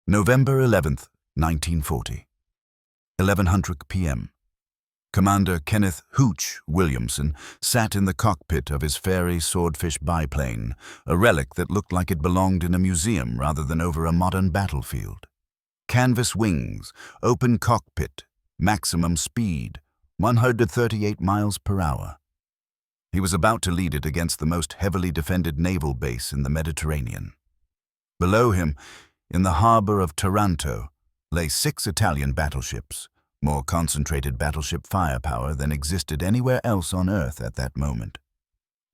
November 11th, 1940. 1100 p.m. Commander Kenneth "Hooch" Williamson sat in the cockpit of his Fairey Swordfish biplane, a relic that looked like it belonged in a museum rather than over a modern battlefield. Canvas wings, open cockpit, maximum speed, 138 miles per hour. He was about to lead it against the most heavily defended naval base in the Mediterranean. Below him, in the harbor of Taranto, lay 6 Italian battleships, more concentrated battleship firepower than existed anywhere else on Earth at that moment.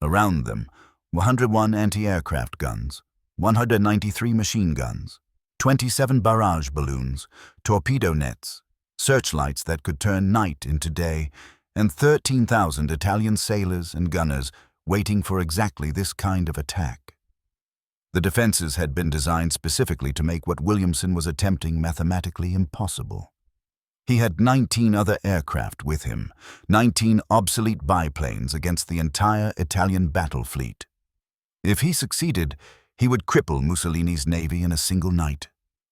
Around them, 101 anti-aircraft guns, 193 machine guns, 27 barrage balloons, torpedo nets, searchlights that could turn night into day, and 13,000 Italian sailors and gunners waiting for exactly this kind of attack. The defenses had been designed specifically to make what Williamson was attempting mathematically impossible. He had 19 other aircraft with him, 19 obsolete biplanes against the entire Italian battle fleet. If he succeeded, he would cripple Mussolini's navy in a single night,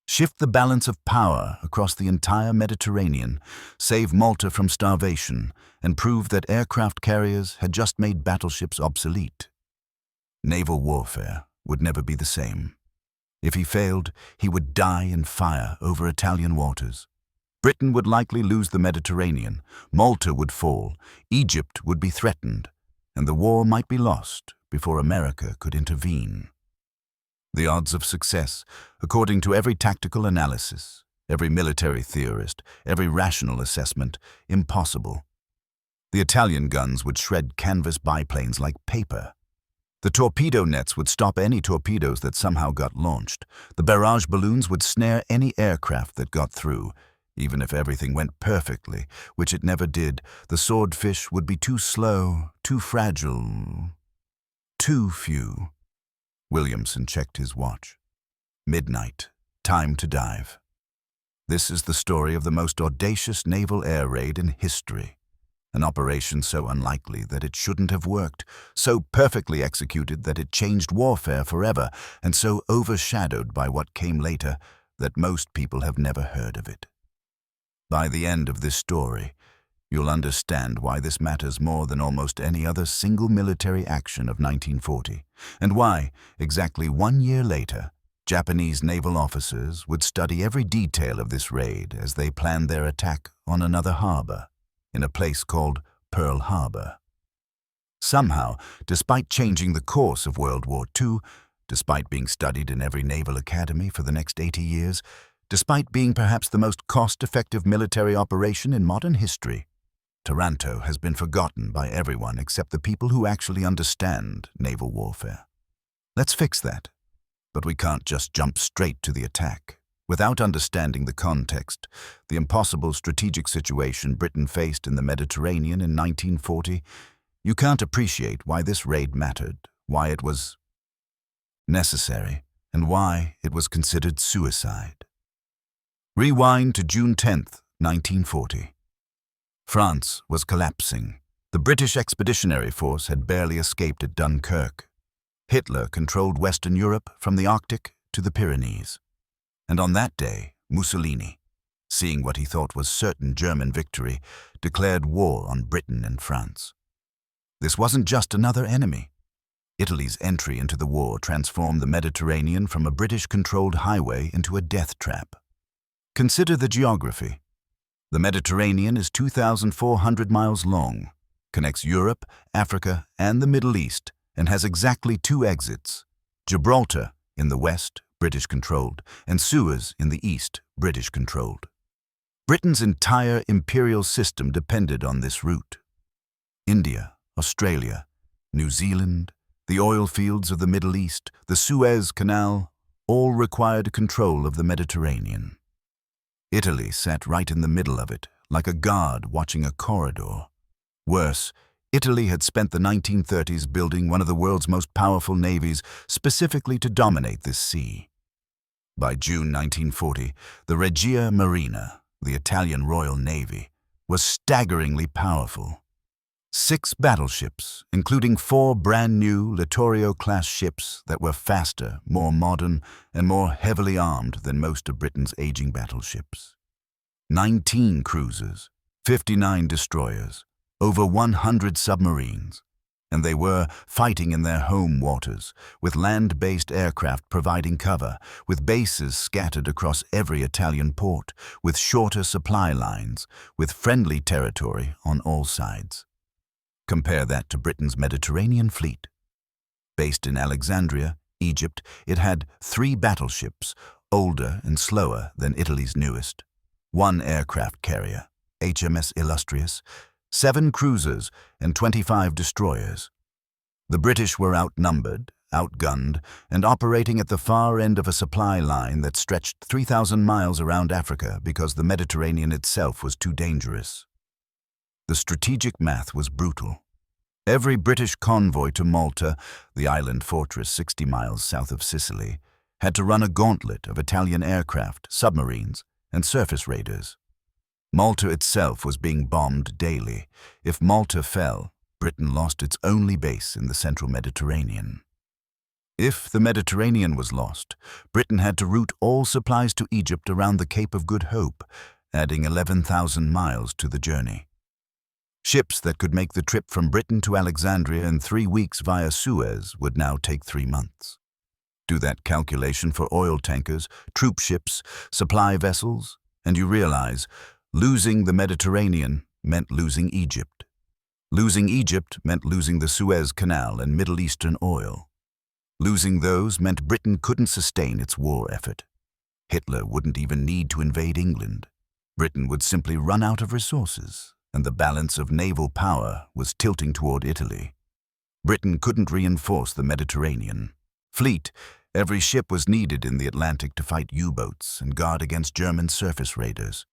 shift the balance of power across the entire Mediterranean, save Malta from starvation, and prove that aircraft carriers had just made battleships obsolete. Naval warfare would never be the same. If he failed, he would die in fire over Italian waters. Britain would likely lose the Mediterranean, Malta would fall, Egypt would be threatened, and the war might be lost before America could intervene. The odds of success, according to every tactical analysis, every military theorist, every rational assessment, impossible. The Italian guns would shred canvas biplanes like paper. The torpedo nets would stop any torpedoes that somehow got launched. The barrage balloons would snare any aircraft that got through. Even if everything went perfectly, which it never did, the Swordfish would be too slow, too fragile, too few. Williamson checked his watch. Midnight. Time to dive. This is the story of the most audacious naval air raid in history. An operation so unlikely that it shouldn't have worked, so perfectly executed that it changed warfare forever, and so overshadowed by what came later that most people have never heard of it. By the end of this story, you'll understand why this matters more than almost any other single military action of 1940, and why, exactly 1 year later, Japanese naval officers would study every detail of this raid as they planned their attack on another harbor, in a place called Pearl Harbor. Somehow, despite changing the course of World War II, despite being studied in every naval academy for the next 80 years, despite being perhaps the most cost-effective military operation in modern history, Taranto has been forgotten by everyone except the people who actually understand naval warfare. Let's fix that. But we can't just jump straight to the attack. Without understanding the context, the impossible strategic situation Britain faced in the Mediterranean in 1940, you can't appreciate why this raid mattered, why it was necessary, and why it was considered suicide. Rewind to June 10th, 1940. France was collapsing. The British Expeditionary Force had barely escaped at Dunkirk. Hitler controlled Western Europe from the Arctic to the Pyrenees. And on that day, Mussolini, seeing what he thought was certain German victory, declared war on Britain and France. This wasn't just another enemy. Italy's entry into the war transformed the Mediterranean from a British-controlled highway into a death trap. Consider the geography. The Mediterranean is 2,400 miles long, connects Europe, Africa, and the Middle East, and has exactly 2 exits: Gibraltar in the west, British-controlled, and Suez in the east, British-controlled. Britain's entire imperial system depended on this route. India, Australia, New Zealand, the oil fields of the Middle East, the Suez Canal, all required control of the Mediterranean. Italy sat right in the middle of it, like a guard watching a corridor. Worse, Italy had spent the 1930s building one of the world's most powerful navies specifically to dominate this sea. By June 1940, the Regia Marina, the Italian Royal Navy, was staggeringly powerful. 6 battleships, including 4 brand-new Littorio-class ships that were faster, more modern, and more heavily armed than most of Britain's aging battleships. 19 cruisers, 59 destroyers, over 100 submarines, and they were fighting in their home waters, with land-based aircraft providing cover, with bases scattered across every Italian port, with shorter supply lines, with friendly territory on all sides. Compare that to Britain's Mediterranean fleet. Based in Alexandria, Egypt, it had 3 battleships, older and slower than Italy's newest, 1 aircraft carrier, HMS Illustrious, 7 cruisers, and 25 destroyers. The British were outnumbered, outgunned, and operating at the far end of a supply line that stretched 3,000 miles around Africa because the Mediterranean itself was too dangerous. The strategic math was brutal. Every British convoy to Malta, the island fortress 60 miles south of Sicily, had to run a gauntlet of Italian aircraft, submarines, and surface raiders. Malta itself was being bombed daily. If Malta fell, Britain lost its only base in the central Mediterranean. If the Mediterranean was lost, Britain had to route all supplies to Egypt around the Cape of Good Hope, adding 11,000 miles to the journey. Ships that could make the trip from Britain to Alexandria in 3 weeks via Suez would now take 3 months. Do that calculation for oil tankers, troop ships, supply vessels, and you realize losing the Mediterranean meant losing Egypt. Losing Egypt meant losing the Suez Canal and Middle Eastern oil. Losing those meant Britain couldn't sustain its war effort. Hitler wouldn't even need to invade England. Britain would simply run out of resources, and the balance of naval power was tilting toward Italy. Britain couldn't reinforce the Mediterranean fleet. Every ship was needed in the Atlantic to fight U-boats and guard against German surface raiders.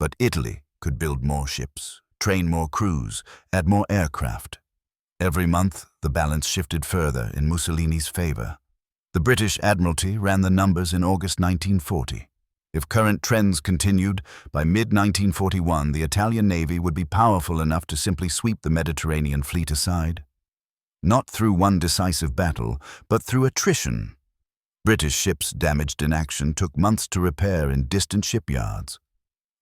But Italy could build more ships, train more crews, add more aircraft. Every month, the balance shifted further in Mussolini's favor. The British Admiralty ran the numbers in August 1940. If current trends continued, by mid-1941 the Italian Navy would be powerful enough to simply sweep the Mediterranean fleet aside. Not through one decisive battle, but through attrition. British ships damaged in action took months to repair in distant shipyards.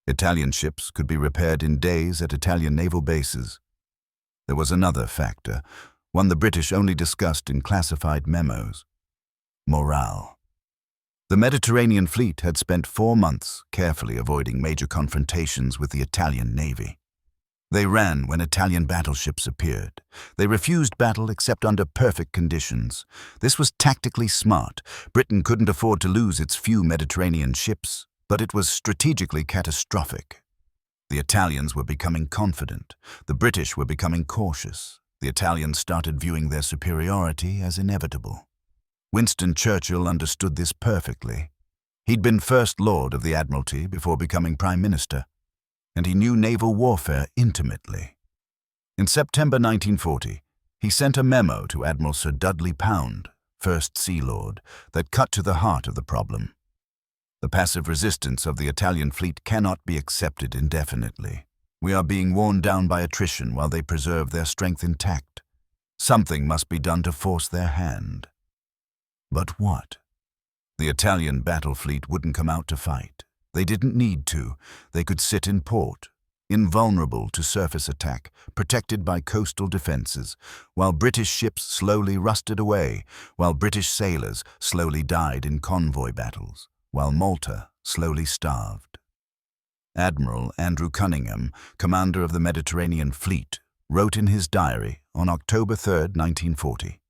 Italian ships could be repaired in days at Italian naval bases. There was another factor, one the British only discussed in classified memos: morale. The Mediterranean fleet had spent 4 months carefully avoiding major confrontations with the Italian Navy. They ran when Italian battleships appeared. They refused battle except under perfect conditions. This was tactically smart. Britain couldn't afford to lose its few Mediterranean ships, but it was strategically catastrophic. The Italians were becoming confident. The British were becoming cautious. The Italians started viewing their superiority as inevitable. Winston Churchill understood this perfectly. He'd been First Lord of the Admiralty before becoming Prime Minister, and he knew naval warfare intimately. In September 1940, he sent a memo to Admiral Sir Dudley Pound, First Sea Lord, that cut to the heart of the problem. The passive resistance of the Italian fleet cannot be accepted indefinitely. We are being worn down by attrition while they preserve their strength intact. Something must be done to force their hand. But what? The Italian battle fleet wouldn't come out to fight. They didn't need to. They could sit in port, invulnerable to surface attack, protected by coastal defenses, while British ships slowly rusted away, while British sailors slowly died in convoy battles, while Malta slowly starved. Admiral Andrew Cunningham, commander of the Mediterranean Fleet, wrote in his diary on October 3, 1940,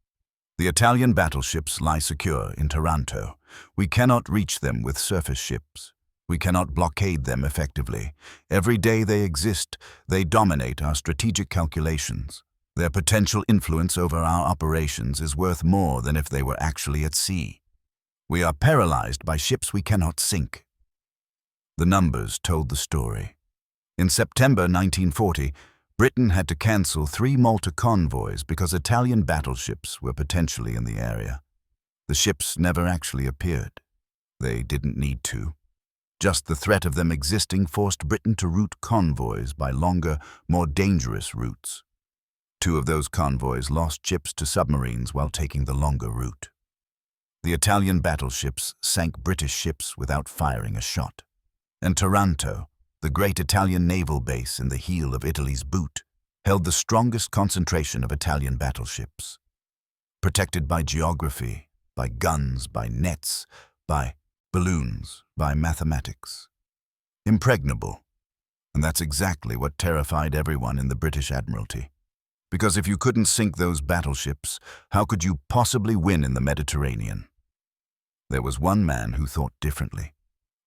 "The Italian battleships lie secure in Taranto. We cannot reach them with surface ships. We cannot blockade them effectively. Every day they exist, they dominate our strategic calculations. Their potential influence over our operations is worth more than if they were actually at sea. We are paralyzed by ships we cannot sink." The numbers told the story. In September 1940, Britain had to cancel 3 Malta convoys because Italian battleships were potentially in the area. The ships never actually appeared. They didn't need to. Just the threat of them existing forced Britain to route convoys by longer, more dangerous routes. Two of those convoys lost ships to submarines while taking the longer route. The Italian battleships sank British ships without firing a shot. And Taranto, the great Italian naval base in the heel of Italy's boot, held the strongest concentration of Italian battleships. Protected by geography, by guns, by nets, by balloons, by mathematics. Impregnable. And that's exactly what terrified everyone in the British Admiralty. Because if you couldn't sink those battleships, how could you possibly win in the Mediterranean? There was one man who thought differently,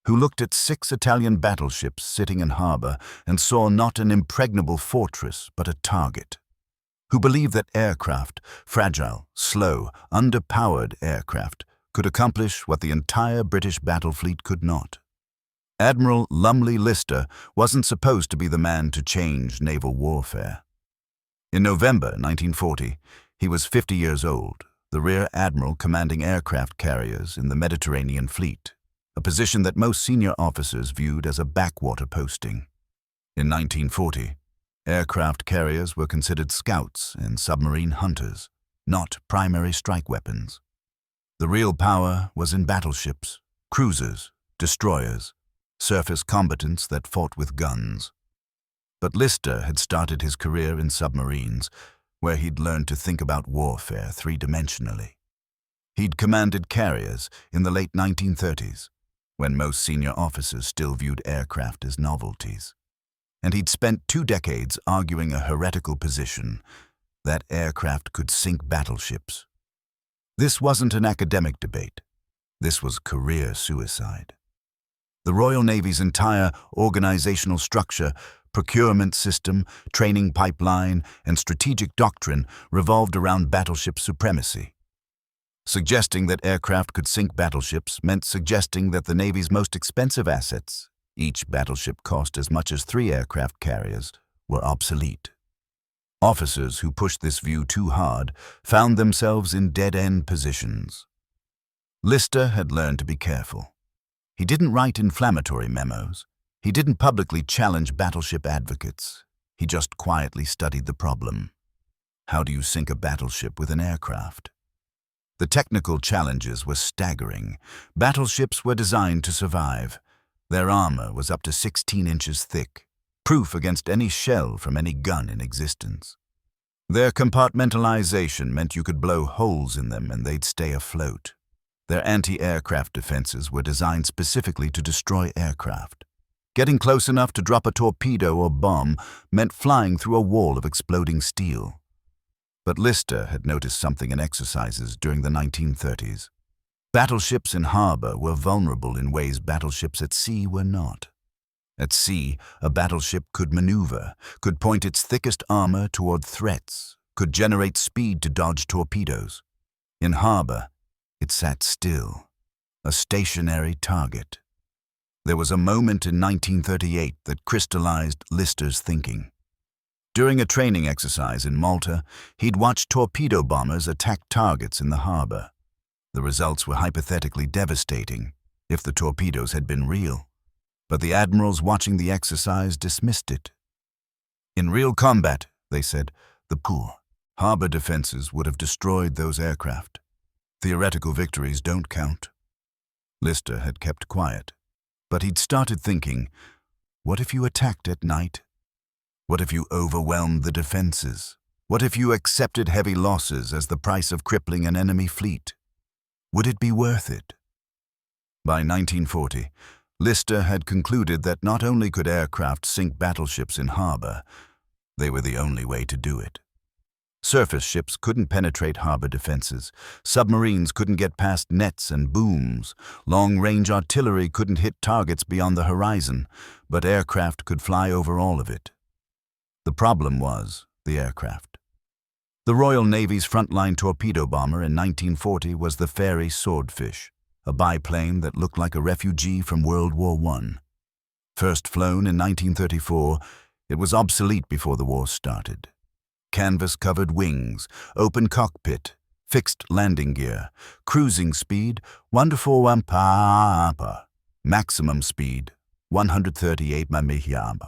who looked at 6 Italian battleships sitting in harbor and saw not an impregnable fortress but a target, who believed that aircraft, fragile, slow, underpowered aircraft, could accomplish what the entire British battle fleet could not. Admiral Lumley Lister wasn't supposed to be the man to change naval warfare. In November 1940, he was 50 years old, the rear admiral commanding aircraft carriers in the Mediterranean fleet, a position that most senior officers viewed as a backwater posting. In 1940, aircraft carriers were considered scouts and submarine hunters, not primary strike weapons. The real power was in battleships, cruisers, destroyers, surface combatants that fought with guns. But Lister had started his career in submarines, where he'd learned to think about warfare three-dimensionally. He'd commanded carriers in the late 1930s, when most senior officers still viewed aircraft as novelties. And he'd spent 2 decades arguing a heretical position that aircraft could sink battleships. This wasn't an academic debate. This was career suicide. The Royal Navy's entire organizational structure, procurement system, training pipeline, and strategic doctrine revolved around battleship supremacy. Suggesting that aircraft could sink battleships meant suggesting that the Navy's most expensive assets, each battleship cost as much as 3 aircraft carriers, were obsolete. Officers who pushed this view too hard found themselves in dead-end positions. Lister had learned to be careful. He didn't write inflammatory memos. He didn't publicly challenge battleship advocates. He just quietly studied the problem. How do you sink a battleship with an aircraft? The technical challenges were staggering. Battleships were designed to survive. Their armor was up to 16 inches thick, proof against any shell from any gun in existence. Their compartmentalization meant you could blow holes in them and they'd stay afloat. Their anti-aircraft defenses were designed specifically to destroy aircraft. Getting close enough to drop a torpedo or bomb meant flying through a wall of exploding steel. But Lister had noticed something in exercises during the 1930s. Battleships in harbor were vulnerable in ways battleships at sea were not. At sea, a battleship could maneuver, could point its thickest armor toward threats, could generate speed to dodge torpedoes. In harbor, it sat still, a stationary target. There was a moment in 1938 that crystallized Lister's thinking. During a training exercise in Malta, he'd watched torpedo bombers attack targets in the harbor. The results were hypothetically devastating if the torpedoes had been real, but the admirals watching the exercise dismissed it. In real combat, they said, the poor harbor defenses would have destroyed those aircraft. Theoretical victories don't count. Lister had kept quiet, but he'd started thinking, what if you attacked at night? What if you overwhelmed the defenses? What if you accepted heavy losses as the price of crippling an enemy fleet? Would it be worth it? By 1940, Lister had concluded that not only could aircraft sink battleships in harbor, they were the only way to do it. Surface ships couldn't penetrate harbor defenses. Submarines couldn't get past nets and booms. Long-range artillery couldn't hit targets beyond the horizon, but aircraft could fly over all of it. The problem was the aircraft. The Royal Navy's frontline torpedo bomber in 1940 was the Fairey Swordfish, a biplane that looked like a refugee from World War I. First flown in 1934, it was obsolete before the war started. Canvas-covered wings, open cockpit, fixed landing gear, cruising speed 141 mph, maximum speed 138 mph.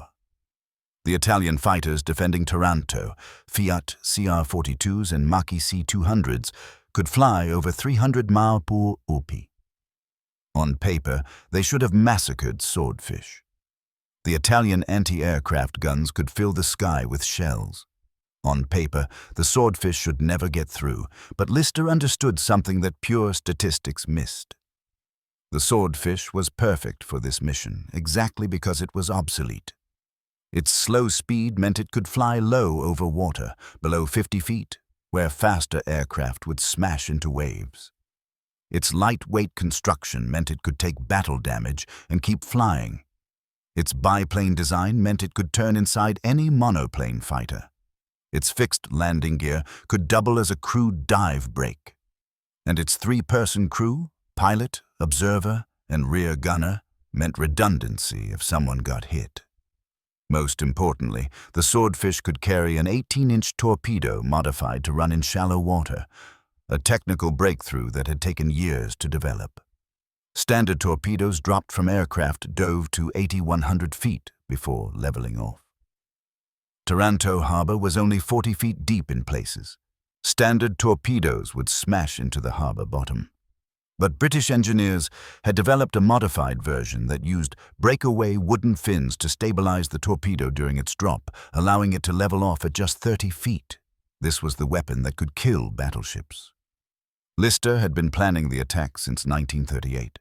The Italian fighters defending Taranto, Fiat CR-42s and Mach-E C-200s, could fly over 300 miles per hour. On paper, they should have massacred swordfish. The Italian anti-aircraft guns could fill the sky with shells. On paper, the swordfish should never get through, but Lister understood something that pure statistics missed. The swordfish was perfect for this mission, exactly because it was obsolete. Its slow speed meant it could fly low over water, below 50 feet, where faster aircraft would smash into waves. Its lightweight construction meant it could take battle damage and keep flying. Its biplane design meant it could turn inside any monoplane fighter. Its fixed landing gear could double as a crew dive brake. And its three-person crew, pilot, observer, and rear gunner, meant redundancy if someone got hit. Most importantly, the swordfish could carry an 18-inch torpedo modified to run in shallow water, a technical breakthrough that had taken years to develop. Standard torpedoes dropped from aircraft dove to 8,100 feet before leveling off. Taranto harbor was only 40 feet deep in places. Standard torpedoes would smash into the harbor bottom. But British engineers had developed a modified version that used breakaway wooden fins to stabilize the torpedo during its drop, allowing it to level off at just 30 feet. This was the weapon that could kill battleships. Lister had been planning the attack since 1938.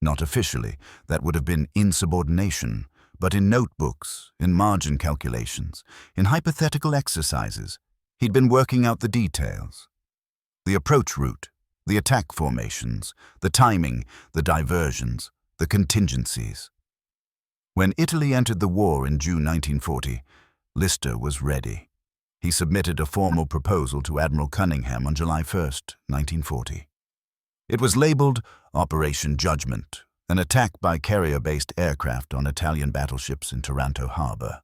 Not officially, that would have been insubordination, but in notebooks, in margin calculations, in hypothetical exercises, he'd been working out the details. The approach route, the attack formations, the timing, the diversions, the contingencies. When Italy entered the war in June 1940, Lister was ready. He submitted a formal proposal to Admiral Cunningham on July 1, 1940. It was labeled Operation Judgment, an attack by carrier-based aircraft on Italian battleships in Taranto harbor.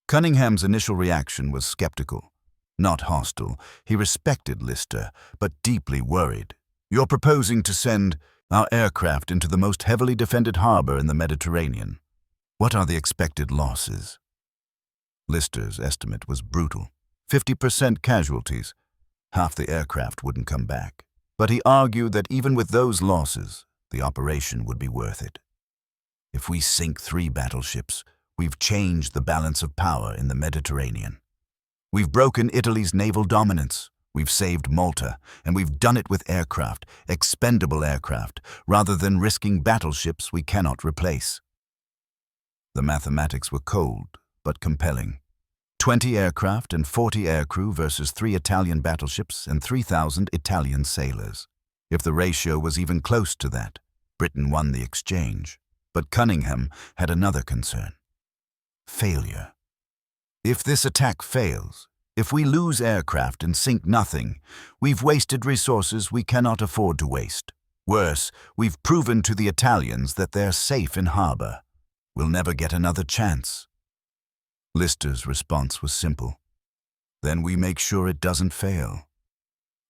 Cunningham's initial reaction was skeptical. Not hostile, he respected Lister, but deeply worried. "You're proposing to send our aircraft into the most heavily defended harbor in the Mediterranean. What are the expected losses?" Lister's estimate was brutal. 50% casualties. Half the aircraft wouldn't come back. But he argued that even with those losses, the operation would be worth it. "If we sink 3 battleships, we've changed the balance of power in the Mediterranean. We've broken Italy's naval dominance, we've saved Malta, and we've done it with aircraft, expendable aircraft, rather than risking battleships we cannot replace." The mathematics were cold, but compelling. 20 aircraft and 40 aircrew versus 3 Italian battleships and 3,000 Italian sailors. If the ratio was even close to that, Britain won the exchange. But Cunningham had another concern. Failure. If this attack fails, if we lose aircraft and sink nothing, we've wasted resources we cannot afford to waste. Worse, we've proven to the Italians that they're safe in harbor. We'll never get another chance. Lister's response was simple. "Then we make sure it doesn't fail."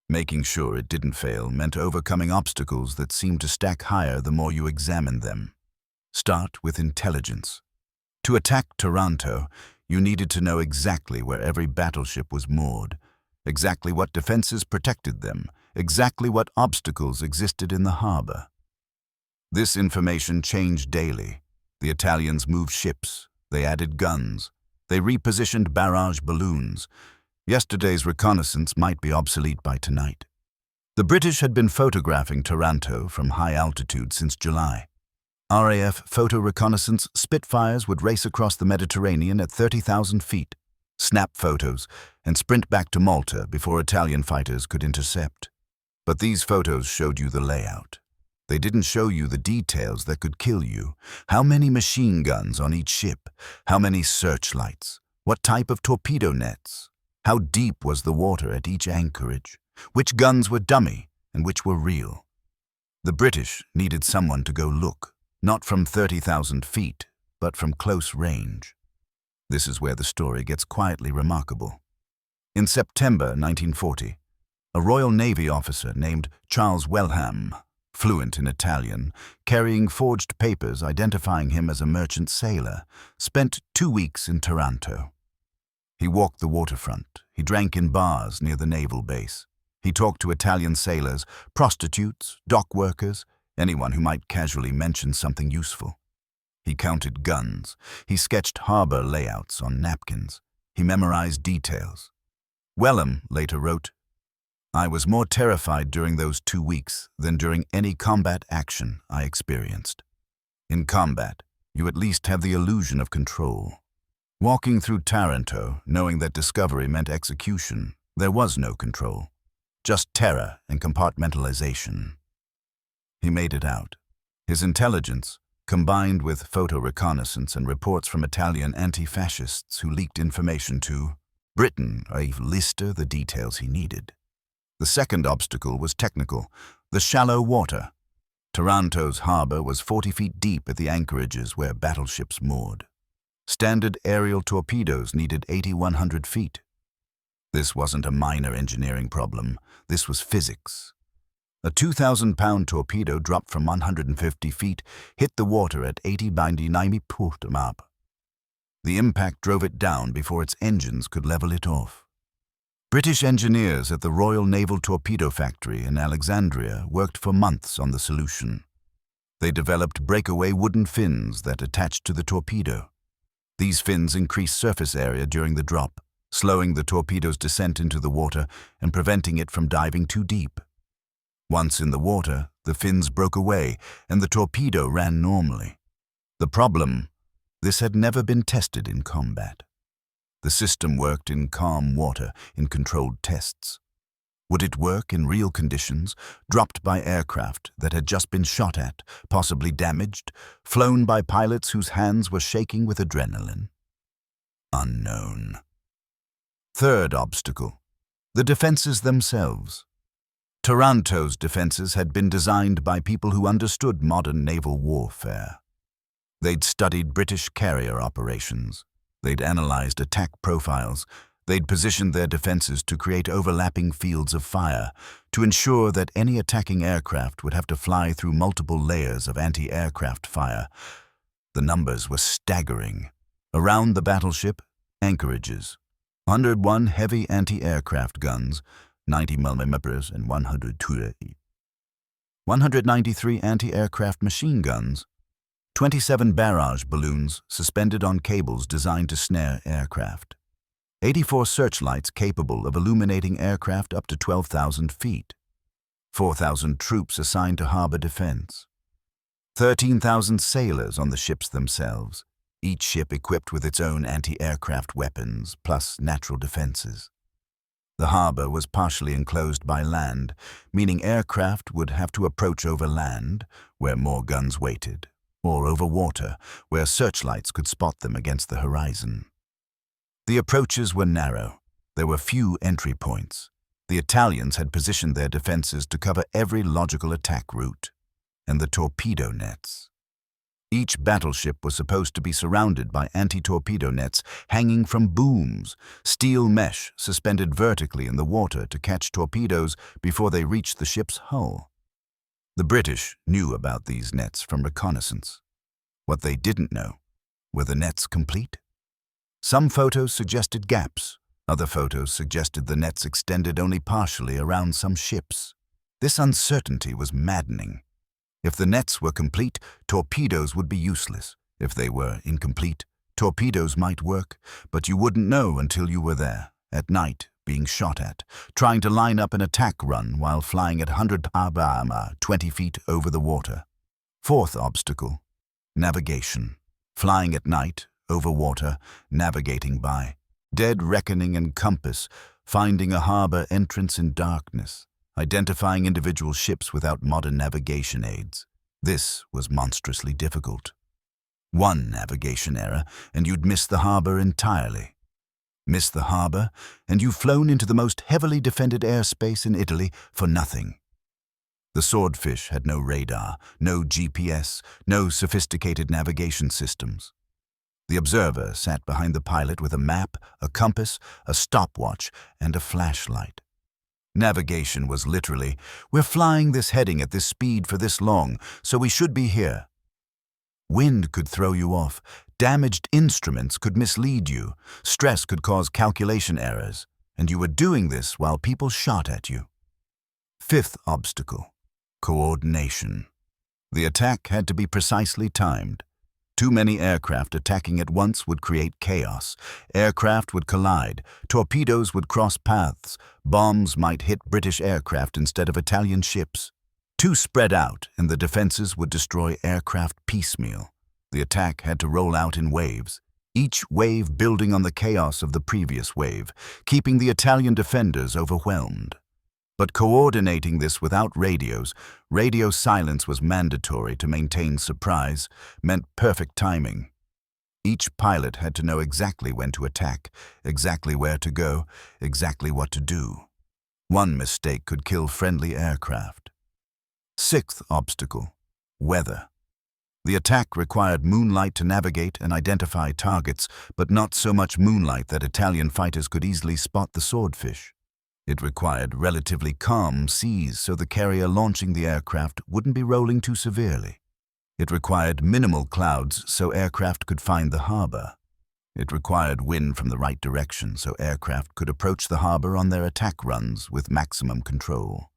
Making sure it didn't fail meant overcoming obstacles that seemed to stack higher the more you examined them. Start with intelligence. To attack Taranto, you needed to know exactly where every battleship was moored, exactly what defenses protected them, exactly what obstacles existed in the harbor. This information changed daily. The Italians moved ships, they added guns, they repositioned barrage balloons. Yesterday's reconnaissance might be obsolete by tonight. The British had been photographing Taranto from high altitude since July. RAF photo reconnaissance Spitfires would race across the Mediterranean at 30,000 feet, snap photos, and sprint back to Malta before Italian fighters could intercept. But these photos showed you the layout. They didn't show you the details that could kill you. How many machine guns on each ship? How many searchlights? What type of torpedo nets? How deep was the water at each anchorage? Which guns were dummy and which were real? The British needed someone to go look, not from 30,000 feet, but from close range. This is where the story gets quietly remarkable. In September 1940, a Royal Navy officer named Charles Wellham fluent in Italian, carrying forged papers identifying him as a merchant sailor, spent 2 weeks in Taranto. He walked the waterfront. He drank in bars near the naval base. He talked to Italian sailors, prostitutes, dock workers, anyone who might casually mention something useful. He counted guns. He sketched harbor layouts on napkins. He memorized details. Wellham later wrote, "I was more terrified during those 2 weeks than during any combat action I experienced. In combat, you at least have the illusion of control." Walking through Taranto, knowing that discovery meant execution, there was no control, just terror and compartmentalization. He made it out. His intelligence, combined with photo reconnaissance and reports from Italian anti-fascists who leaked information to Britain, gave Lister the details he needed. The second obstacle was technical, the shallow water. Taranto's harbor was 40 feet deep at the anchorages where battleships moored. Standard aerial torpedoes needed 8,100 feet. This wasn't a minor engineering problem. This was physics. A 2,000-pound torpedo dropped from 150 feet hit the water at 80 by 90 put up. The impact drove it down before its engines could level it off. British engineers at the Royal Naval Torpedo Factory in Alexandria worked for months on the solution. They developed breakaway wooden fins that attached to the torpedo. These fins increased surface area during the drop, slowing the torpedo's descent into the water and preventing it from diving too deep. Once in the water, the fins broke away and the torpedo ran normally. The problem: this had never been tested in combat. The system worked in calm water in controlled tests. Would it work in real conditions, dropped by aircraft that had just been shot at, possibly damaged, flown by pilots whose hands were shaking with adrenaline? Unknown. Third obstacle: the defenses themselves. Taranto's defenses had been designed by people who understood modern naval warfare. They'd studied British carrier operations. They'd analyzed attack profiles. They'd positioned their defenses to create overlapping fields of fire, to ensure that any attacking aircraft would have to fly through multiple layers of anti-aircraft fire. The numbers were staggering. Around the battleship, anchorages. 101 heavy anti-aircraft guns, 90 mm and 102. 193 anti-aircraft machine guns, 27 barrage balloons suspended on cables designed to snare aircraft, 84 searchlights capable of illuminating aircraft up to 12,000 feet, 4,000 troops assigned to harbor defense, 13,000 sailors on the ships themselves, each ship equipped with its own anti-aircraft weapons, plus natural defenses. The harbor was partially enclosed by land, meaning aircraft would have to approach over land, where more guns waited, or over water, where searchlights could spot them against the horizon. The approaches were narrow. There were few entry points. The Italians had positioned their defenses to cover every logical attack route, and the torpedo nets. Each battleship was supposed to be surrounded by anti-torpedo nets hanging from booms, steel mesh suspended vertically in the water to catch torpedoes before they reached the ship's hull. The British knew about these nets from reconnaissance. What they didn't know: were the nets complete? Some photos suggested gaps. Other photos suggested the nets extended only partially around some ships. This uncertainty was maddening. If the nets were complete, torpedoes would be useless. If they were incomplete, torpedoes might work, but you wouldn't know until you were there, at night, being shot at, trying to line up an attack run while flying at 20 feet over the water. Fourth obstacle: navigation. Flying at night, over water, navigating by dead reckoning and compass, finding a harbor entrance in darkness, identifying individual ships without modern navigation aids. This was monstrously difficult. One navigation error, and you'd miss the harbor entirely. Miss the harbor, and you've flown into the most heavily defended airspace in Italy for nothing. The Swordfish had no radar, no GPS, no sophisticated navigation systems. The observer sat behind the pilot with a map, a compass, a stopwatch, and a flashlight. Navigation was literally, "We're flying this heading at this speed for this long, so we should be here." Wind could throw you off, damaged instruments could mislead you, stress could cause calculation errors, and you were doing this while people shot at you. Fifth obstacle: coordination. The attack had to be precisely timed. Too many aircraft attacking at once would create chaos. Aircraft would collide, torpedoes would cross paths, bombs might hit British aircraft instead of Italian ships. Too spread out, and the defenses would destroy aircraft piecemeal. The attack had to roll out in waves, each wave building on the chaos of the previous wave, keeping the Italian defenders overwhelmed. But coordinating this without radios, radio silence was mandatory to maintain surprise, meant perfect timing. Each pilot had to know exactly when to attack, exactly where to go, exactly what to do. One mistake could kill friendly aircraft. Sixth obstacle: weather. The attack required moonlight to navigate and identify targets, but not so much moonlight that Italian fighters could easily spot the swordfish. It required relatively calm seas so the carrier launching the aircraft wouldn't be rolling too severely. It required minimal clouds so aircraft could find the harbor. It required wind from the right direction so aircraft could approach the harbor on their attack runs with maximum control.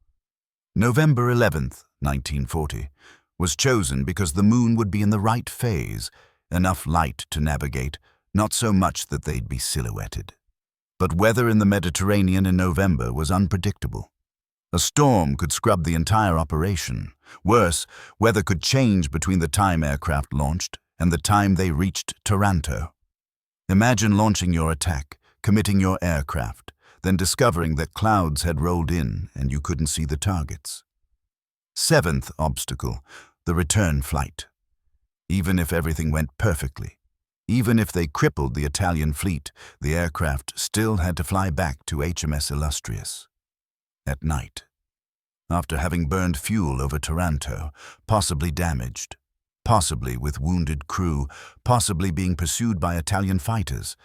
November 11th, 1940, was chosen because the moon would be in the right phase, enough light to navigate, not so much that they'd be silhouetted. But weather in the Mediterranean in November was unpredictable. A storm could scrub the entire operation. Worse, weather could change between the time aircraft launched and the time they reached Taranto. Imagine launching your attack, committing your aircraft, then discovering that clouds had rolled in and you couldn't see the targets. Seventh obstacle: the return flight. Even if everything went perfectly, even if they crippled the Italian fleet, the aircraft still had to fly back to HMS Illustrious. At night, after having burned fuel over Taranto, possibly damaged, possibly with wounded crew, possibly being pursued by Italian fighters,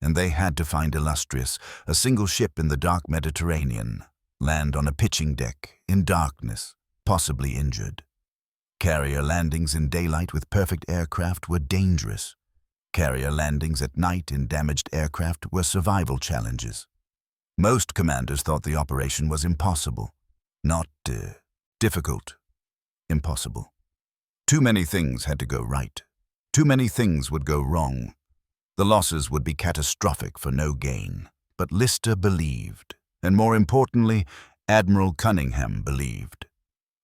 and they had to find Illustrious, a single ship in the dark Mediterranean, land on a pitching deck, in darkness, possibly injured. Carrier landings in daylight with perfect aircraft were dangerous. Carrier landings at night in damaged aircraft were survival challenges. Most commanders thought the operation was impossible. Not difficult. Impossible. Too many things had to go right. Too many things would go wrong. The losses would be catastrophic for no gain. But Lister believed, and more importantly, Admiral Cunningham believed.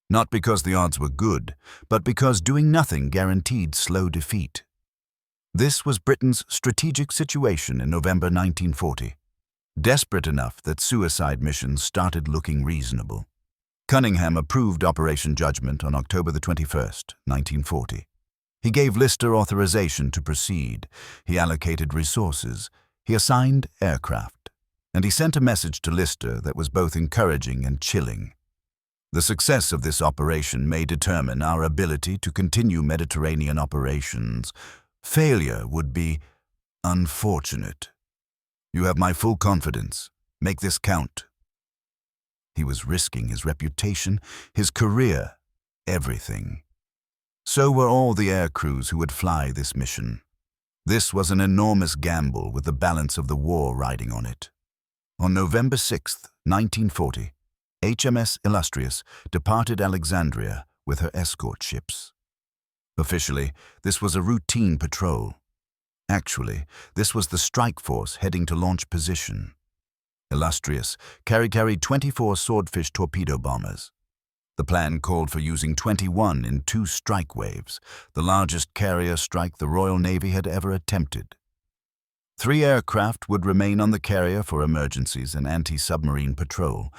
Not because the odds were good, but because doing nothing guaranteed slow defeat. This was Britain's strategic situation in November 1940, desperate enough that suicide missions started looking reasonable. Cunningham approved Operation Judgment on October the 21st, 1940. He gave Lister authorization to proceed, he allocated resources, he assigned aircraft, and he sent a message to Lister that was both encouraging and chilling. The success of this operation may determine our ability to continue Mediterranean operations. Failure would be unfortunate. You have my full confidence. Make this count. He was risking his reputation, his career, everything. So were all the air crews who would fly this mission. This was an enormous gamble with the balance of the war riding on it. On November 6th, 1940, HMS Illustrious departed Alexandria with her escort ships. Officially, this was a routine patrol. Actually, this was the strike force heading to launch position. Illustrious carried 24 Swordfish torpedo bombers. The plan called for using 21 in 2 strike waves, the largest carrier strike the Royal Navy had ever attempted. 3 aircraft would remain on the carrier for emergencies and anti-submarine patrol.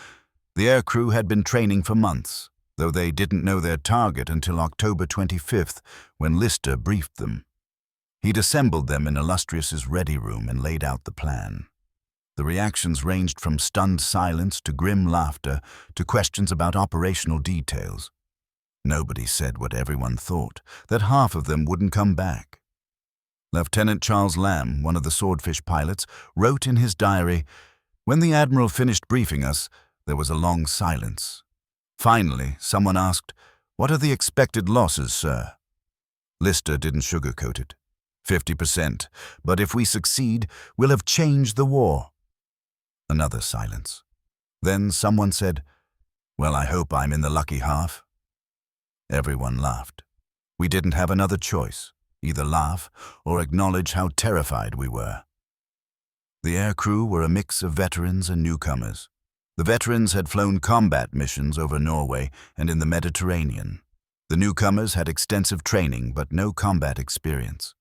The aircrew had been training for months, though they didn't know their target until October 25th, when Lister briefed them. He'd assembled them in Illustrious's ready room and laid out the plan. The reactions ranged from stunned silence to grim laughter to questions about operational details. Nobody said what everyone thought, that half of them wouldn't come back. Lieutenant Charles Lamb, one of the Swordfish pilots, wrote in his diary, "When the Admiral finished briefing us, There was a long silence. Finally, someone asked, "What are the expected losses, sir?" Lister didn't sugarcoat it. 50%, but if we succeed, we'll have changed the war. Another silence. Then someone said, "Well, I hope I'm in the lucky half." Everyone laughed. We didn't have another choice, either laugh or acknowledge how terrified we were. The aircrew were a mix of veterans and newcomers. The veterans had flown combat missions over Norway and in the Mediterranean. The newcomers had extensive training but no combat experience.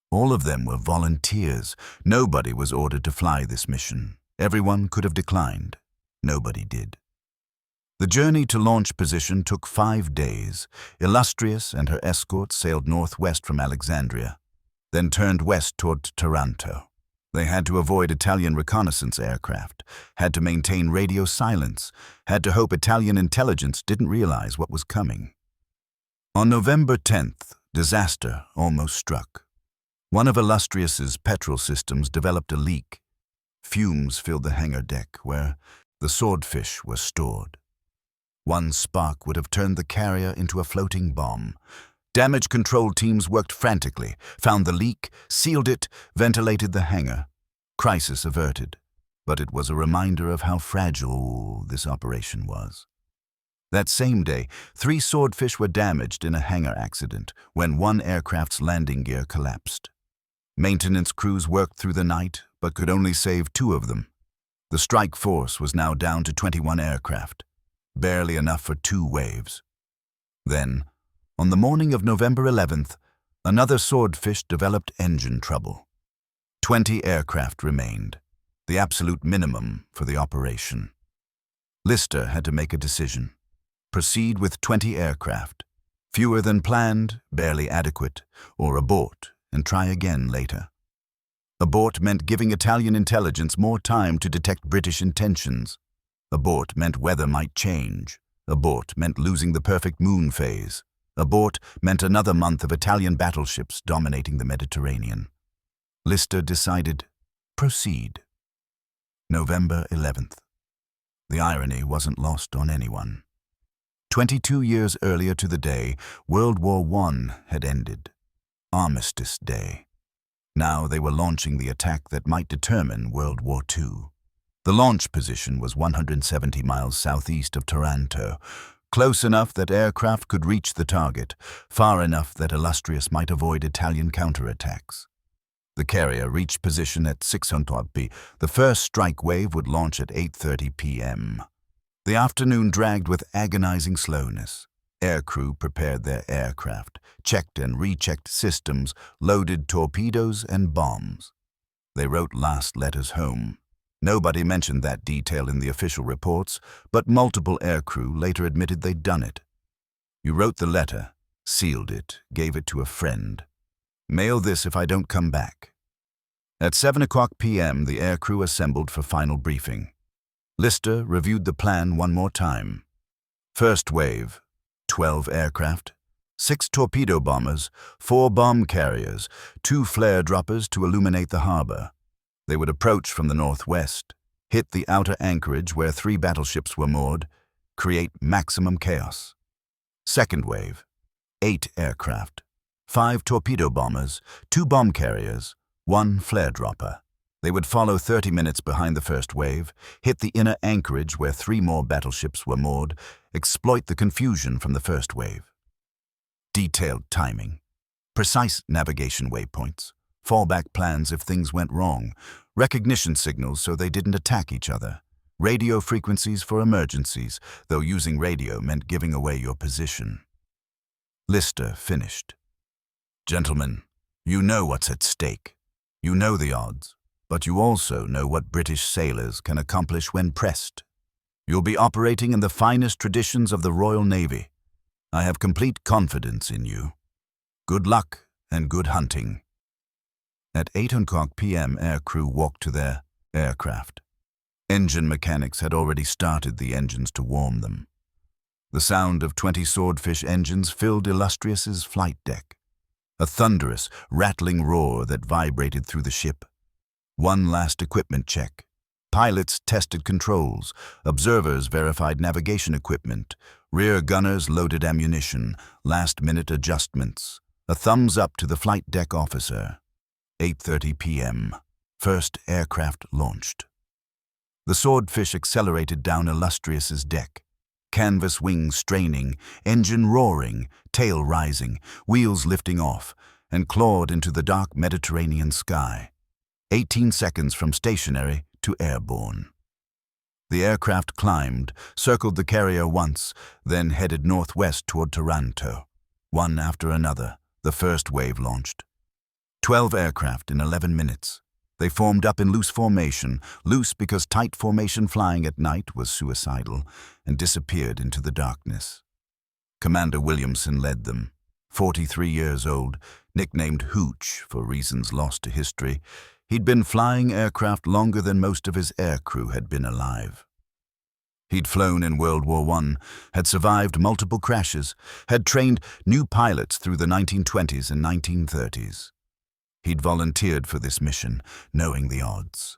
All of them were volunteers. Nobody was ordered to fly this mission. Everyone could have declined. Nobody did. The journey to launch position took 5 days. Illustrious and her escort sailed northwest from Alexandria, then turned west toward Taranto. They had to avoid Italian reconnaissance aircraft, had to maintain radio silence, had to hope Italian intelligence didn't realize what was coming. On November 10th, disaster almost struck. One of Illustrious's petrol systems developed a leak. Fumes filled the hangar deck where the swordfish was stored. One spark would have turned the carrier into a floating bomb. Damage control teams worked frantically, found the leak, sealed it, ventilated the hangar. Crisis averted, but it was a reminder of how fragile this operation was. That same day, 3 swordfish were damaged in a hangar accident when one aircraft's landing gear collapsed. Maintenance crews worked through the night, but could only save 2 of them. The strike force was now down to 21 aircraft, barely enough for 2 waves. Then, on the morning of November 11th, another swordfish developed engine trouble. 20 aircraft remained, the absolute minimum for the operation. Lister had to make a decision. Proceed with 20 aircraft, fewer than planned, barely adequate, or abort and try again later. Abort meant giving Italian intelligence more time to detect British intentions. Abort meant weather might change. Abort meant losing the perfect moon phase. Abort meant another month of Italian battleships dominating the Mediterranean. Lister decided, proceed. November 11th. The irony wasn't lost on anyone. 22 years earlier to the day, World War I had ended. Armistice Day. Now they were launching the attack that might determine World War II. The launch position was 170 miles southeast of Taranto, close enough that aircraft could reach the target, far enough that Illustrious might avoid Italian counterattacks. The carrier reached position at 6:00 p.m. The first strike wave would launch at 8:30 p.m. The afternoon dragged with agonizing slowness. Aircrew prepared their aircraft, checked and rechecked systems, loaded torpedoes and bombs. They wrote last letters home. Nobody mentioned that detail in the official reports, but multiple aircrew later admitted they'd done it. You wrote the letter, sealed it, gave it to a friend. Mail this if I don't come back. At 7:00 p.m., the aircrew assembled for final briefing. Lister reviewed the plan one more time. First wave, 12 aircraft, 6 torpedo bombers, 4 bomb carriers, 2 flare droppers to illuminate the harbor. They would approach from the northwest, hit the outer anchorage where 3 battleships were moored, create maximum chaos. Second wave, 8 aircraft, 5 torpedo bombers, 2 bomb carriers, 1 flare dropper. They would follow 30 minutes behind the first wave, hit the inner anchorage where 3 more battleships were moored, exploit the confusion from the first wave. Detailed timing, precise navigation waypoints, fallback plans if things went wrong, recognition signals so they didn't attack each other, radio frequencies for emergencies, though using radio meant giving away your position. Lister finished. Gentlemen, you know what's at stake. You know the odds. But you also know what British sailors can accomplish when pressed. You'll be operating in the finest traditions of the Royal Navy. I have complete confidence in you. Good luck and good hunting. At 8:00 p.m., aircrew walked to their aircraft. Engine mechanics had already started the engines to warm them. The sound of 20 swordfish engines filled Illustrious's flight deck. A thunderous, rattling roar that vibrated through the ship. One last equipment check. Pilots tested controls, observers verified navigation equipment, rear gunners loaded ammunition, last-minute adjustments. A thumbs up to the flight deck officer. 8:30 p.m. First aircraft launched. The Swordfish accelerated down Illustrious's deck. Canvas wings straining, engine roaring, tail rising, wheels lifting off, and clawed into the dark Mediterranean sky. 18 seconds from stationary to airborne. The aircraft climbed, circled the carrier once, then headed northwest toward Taranto. One after another, the first wave launched. 12 aircraft in 11 minutes. They formed up in loose formation, loose because tight formation flying at night was suicidal, and disappeared into the darkness. Commander Williamson led them. 43 years old, nicknamed Hooch for reasons lost to history, he'd been flying aircraft longer than most of his aircrew had been alive. He'd flown in World War I, had survived multiple crashes, had trained new pilots through the 1920s and 1930s. He'd volunteered for this mission, knowing the odds.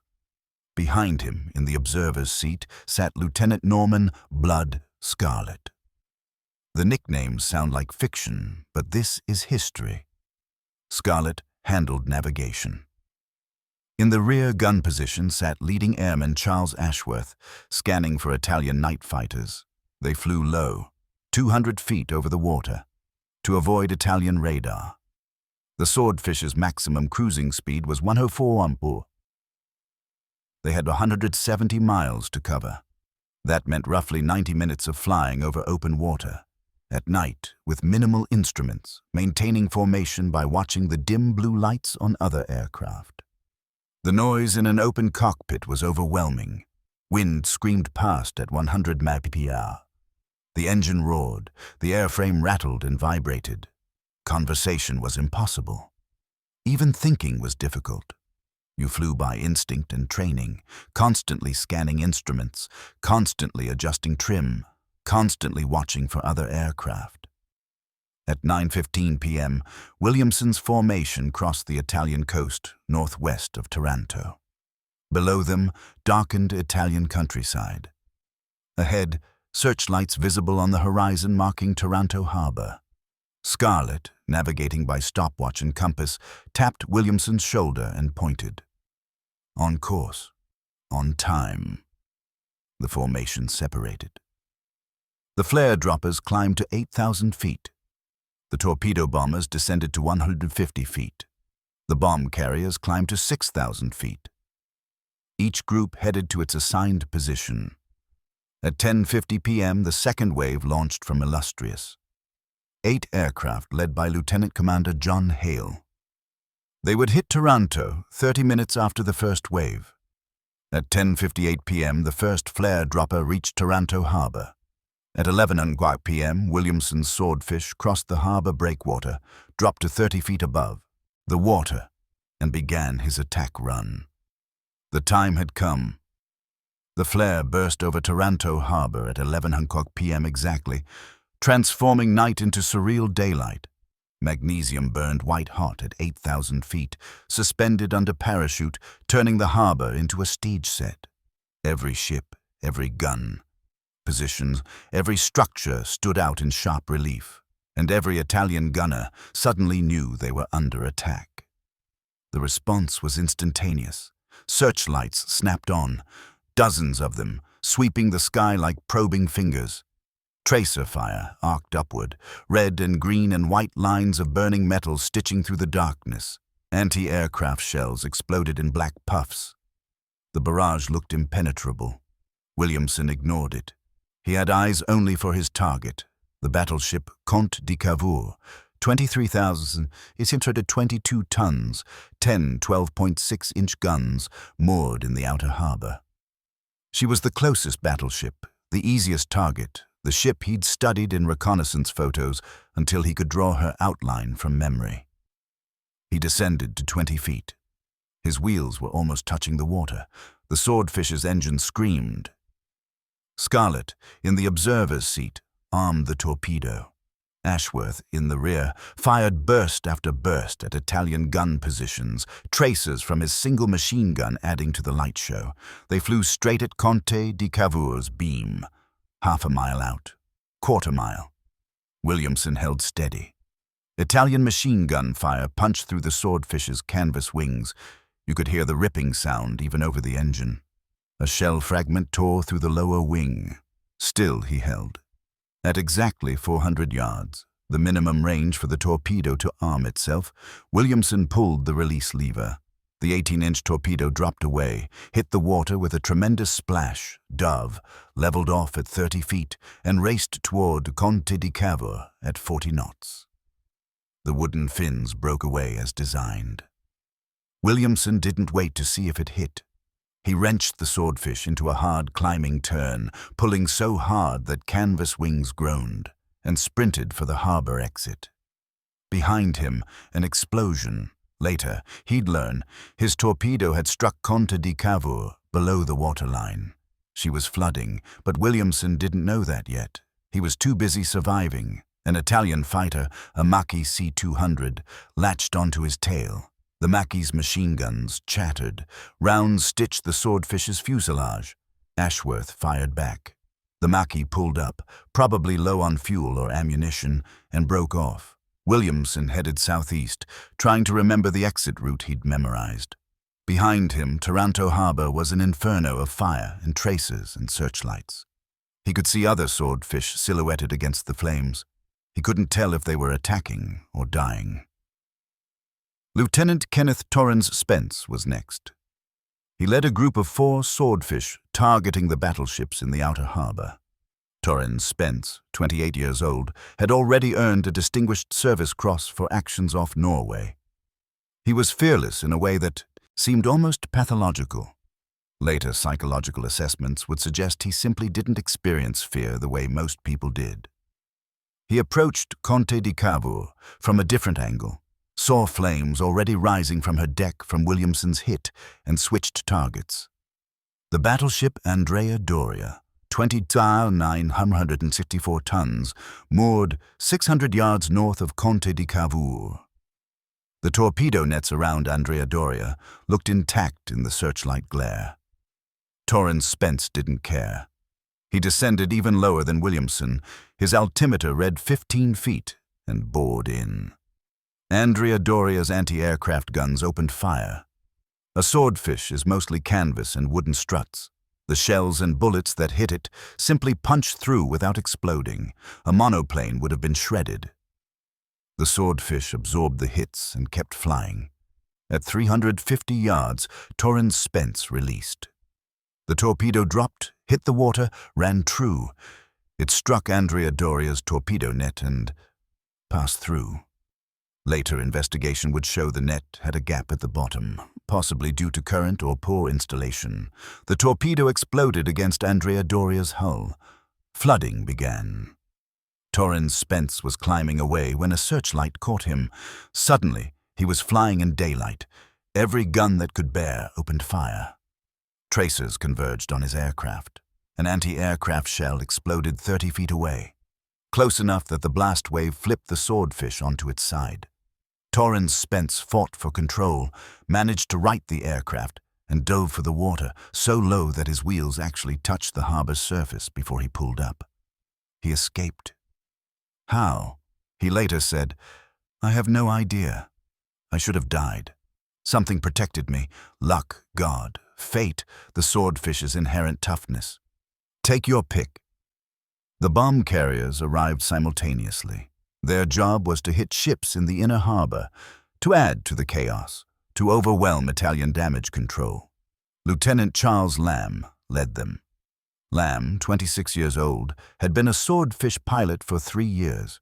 Behind him, in the observer's seat, sat Lieutenant Norman Blood Scarlett. The nicknames sound like fiction, but this is history. Scarlett handled navigation. In the rear gun position sat leading airman Charles Ashworth, scanning for Italian night fighters. They flew low, 200 feet over the water, to avoid Italian radar. The Swordfish's maximum cruising speed was 104 mph. They had 170 miles to cover. That meant roughly 90 minutes of flying over open water, at night with minimal instruments, maintaining formation by watching the dim blue lights on other aircraft. The noise in an open cockpit was overwhelming. Wind screamed past at 100 mph. The engine roared, the airframe rattled and vibrated. Conversation was impossible. Even thinking was difficult. You flew by instinct and training, constantly scanning instruments, constantly adjusting trim, constantly watching for other aircraft. At 9:15 p.m., Williamson's formation crossed the Italian coast northwest of Taranto. Below them, darkened Italian countryside. Ahead, searchlights visible on the horizon marking Taranto harbor. Scarlett, navigating by stopwatch and compass, tapped Williamson's shoulder and pointed. On course. On time. The formation separated. The flare droppers climbed to 8,000 feet. The torpedo bombers descended to 150 feet. The bomb carriers climbed to 6,000 feet. Each group headed to its assigned position. At 10:50 p.m., the second wave launched from Illustrious. 8 aircraft led by Lieutenant Commander John Hale. They would hit Taranto 30 minutes after the first wave. At 10:58 p.m., the first flare dropper reached Taranto harbor. At 11:00 p.m., Williamson's Swordfish crossed the harbor breakwater, dropped to 30 feet above the water, and began his attack run. The time had come. The flare burst over Taranto harbor at 11:00 p.m. exactly, transforming night into surreal daylight. Magnesium burned white-hot at 8,000 feet, suspended under parachute, turning the harbor into a stage set. Every ship, every gun, positions, every structure stood out in sharp relief, and every Italian gunner suddenly knew they were under attack. The response was instantaneous. Searchlights snapped on, dozens of them, sweeping the sky like probing fingers. Tracer fire arced upward, red and green and white lines of burning metal stitching through the darkness. Anti-aircraft shells exploded in black puffs. The barrage looked impenetrable. Williamson ignored it. He had eyes only for his target, the battleship Comte de Cavour, 23,622 tons, 10 12.6-inch guns, moored in the outer harbor. She was the closest battleship, the easiest target, the ship he'd studied in reconnaissance photos until he could draw her outline from memory. He descended to 20 feet. His wheels were almost touching the water. The Swordfish's engine screamed. Scarlett, in the observer's seat, armed the torpedo. Ashworth, in the rear, fired burst after burst at Italian gun positions, tracers from his single machine gun adding to the light show. They flew straight at Conte di Cavour's beam. Half a mile out. Quarter mile. Williamson held steady. Italian machine gun fire punched through the Swordfish's canvas wings. You could hear the ripping sound even over the engine. A shell fragment tore through the lower wing. Still he held. At exactly 400 yards, the minimum range for the torpedo to arm itself, Williamson pulled the release lever. The 18-inch torpedo dropped away, hit the water with a tremendous splash, dove, leveled off at 30 feet, and raced toward Conte di Cavour at 40 knots. The wooden fins broke away as designed. Williamson didn't wait to see if it hit. He wrenched the Swordfish into a hard climbing turn, pulling so hard that canvas wings groaned, and sprinted for the harbor exit. Behind him, an explosion. Later, he'd learn, his torpedo had struck Conte di Cavour below the waterline. She was flooding, but Williamson didn't know that yet. He was too busy surviving. An Italian fighter, a Macchi C-200, latched onto his tail. The Macchi's machine guns chattered. Rounds stitched the Swordfish's fuselage. Ashworth fired back. The Macchi pulled up, probably low on fuel or ammunition, and broke off. Williamson headed southeast, trying to remember the exit route he'd memorized. Behind him, Taranto harbor was an inferno of fire and tracers and searchlights. He could see other Swordfish silhouetted against the flames. He couldn't tell if they were attacking or dying. Lieutenant Kenneth Torrens Spence was next. He led a group of 4 Swordfish targeting the battleships in the outer harbor. Torrens Spence, 28 years old, had already earned a Distinguished Service Cross for actions off Norway. He was fearless in a way that seemed almost pathological. Later psychological assessments would suggest he simply didn't experience fear the way most people did. He approached Conte di Cavour from a different angle, saw flames already rising from her deck from Williamson's hit, and switched targets. The battleship Andrea Doria, 964 tons, moored 600 yards north of Conte di Cavour. The torpedo nets around Andrea Doria looked intact in the searchlight glare. Torrens Spence didn't care. He descended even lower than Williamson. His altimeter read 15 feet and bored in. Andrea Doria's anti-aircraft guns opened fire. A Swordfish is mostly canvas and wooden struts. The shells and bullets that hit it simply punched through without exploding. A monoplane would have been shredded. The Swordfish absorbed the hits and kept flying. At 350 yards, Torrens Spence released. The torpedo dropped, hit the water, ran true. It struck Andrea Doria's torpedo net and passed through. Later investigation would show the net had a gap at the bottom, possibly due to current or poor installation. The torpedo exploded against Andrea Doria's hull. Flooding began. Torrens Spence was climbing away when a searchlight caught him. Suddenly, he was flying in daylight. Every gun that could bear opened fire. Tracers converged on his aircraft. An anti-aircraft shell exploded 30 feet away, close enough that the blast wave flipped the Swordfish onto its side. Torrens Spence fought for control, managed to right the aircraft, and dove for the water, so low that his wheels actually touched the harbor's surface before he pulled up. He escaped. How? He later said, "I have no idea. I should have died. Something protected me. Luck, God, fate, the Swordfish's inherent toughness. Take your pick." The bomb carriers arrived simultaneously. Their job was to hit ships in the inner harbor, to add to the chaos, to overwhelm Italian damage control. Lieutenant Charles Lamb led them. Lamb, 26 years old, had been a Swordfish pilot for 3 years.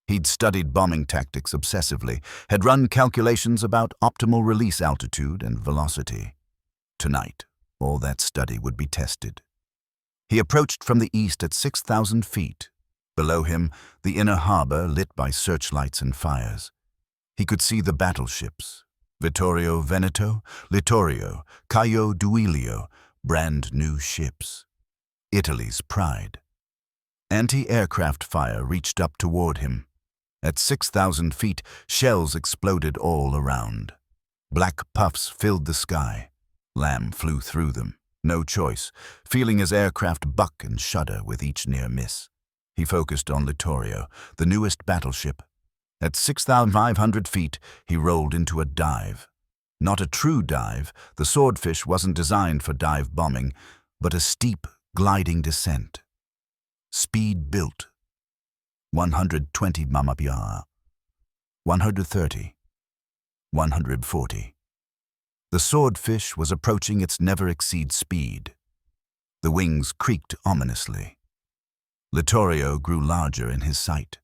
He'd studied bombing tactics obsessively, had run calculations about optimal release altitude and velocity. Tonight, all that study would be tested. He approached from the east at 6,000 feet. Below him, the inner harbor lit by searchlights and fires. He could see the battleships, Vittorio Veneto, Littorio, Caio Duilio, brand new ships. Italy's pride. Anti-aircraft fire reached up toward him. At 6,000 feet, shells exploded all around. Black puffs filled the sky. Lamb flew through them, no choice, feeling his aircraft buck and shudder with each near miss. He focused on Littorio, the newest battleship. At 6,500 feet, he rolled into a dive. Not a true dive, the Swordfish wasn't designed for dive bombing, but a steep, gliding descent. Speed built. 120 mph. 130. 140. The Swordfish was approaching its never-exceed speed. The wings creaked ominously. Littorio grew larger in his sight.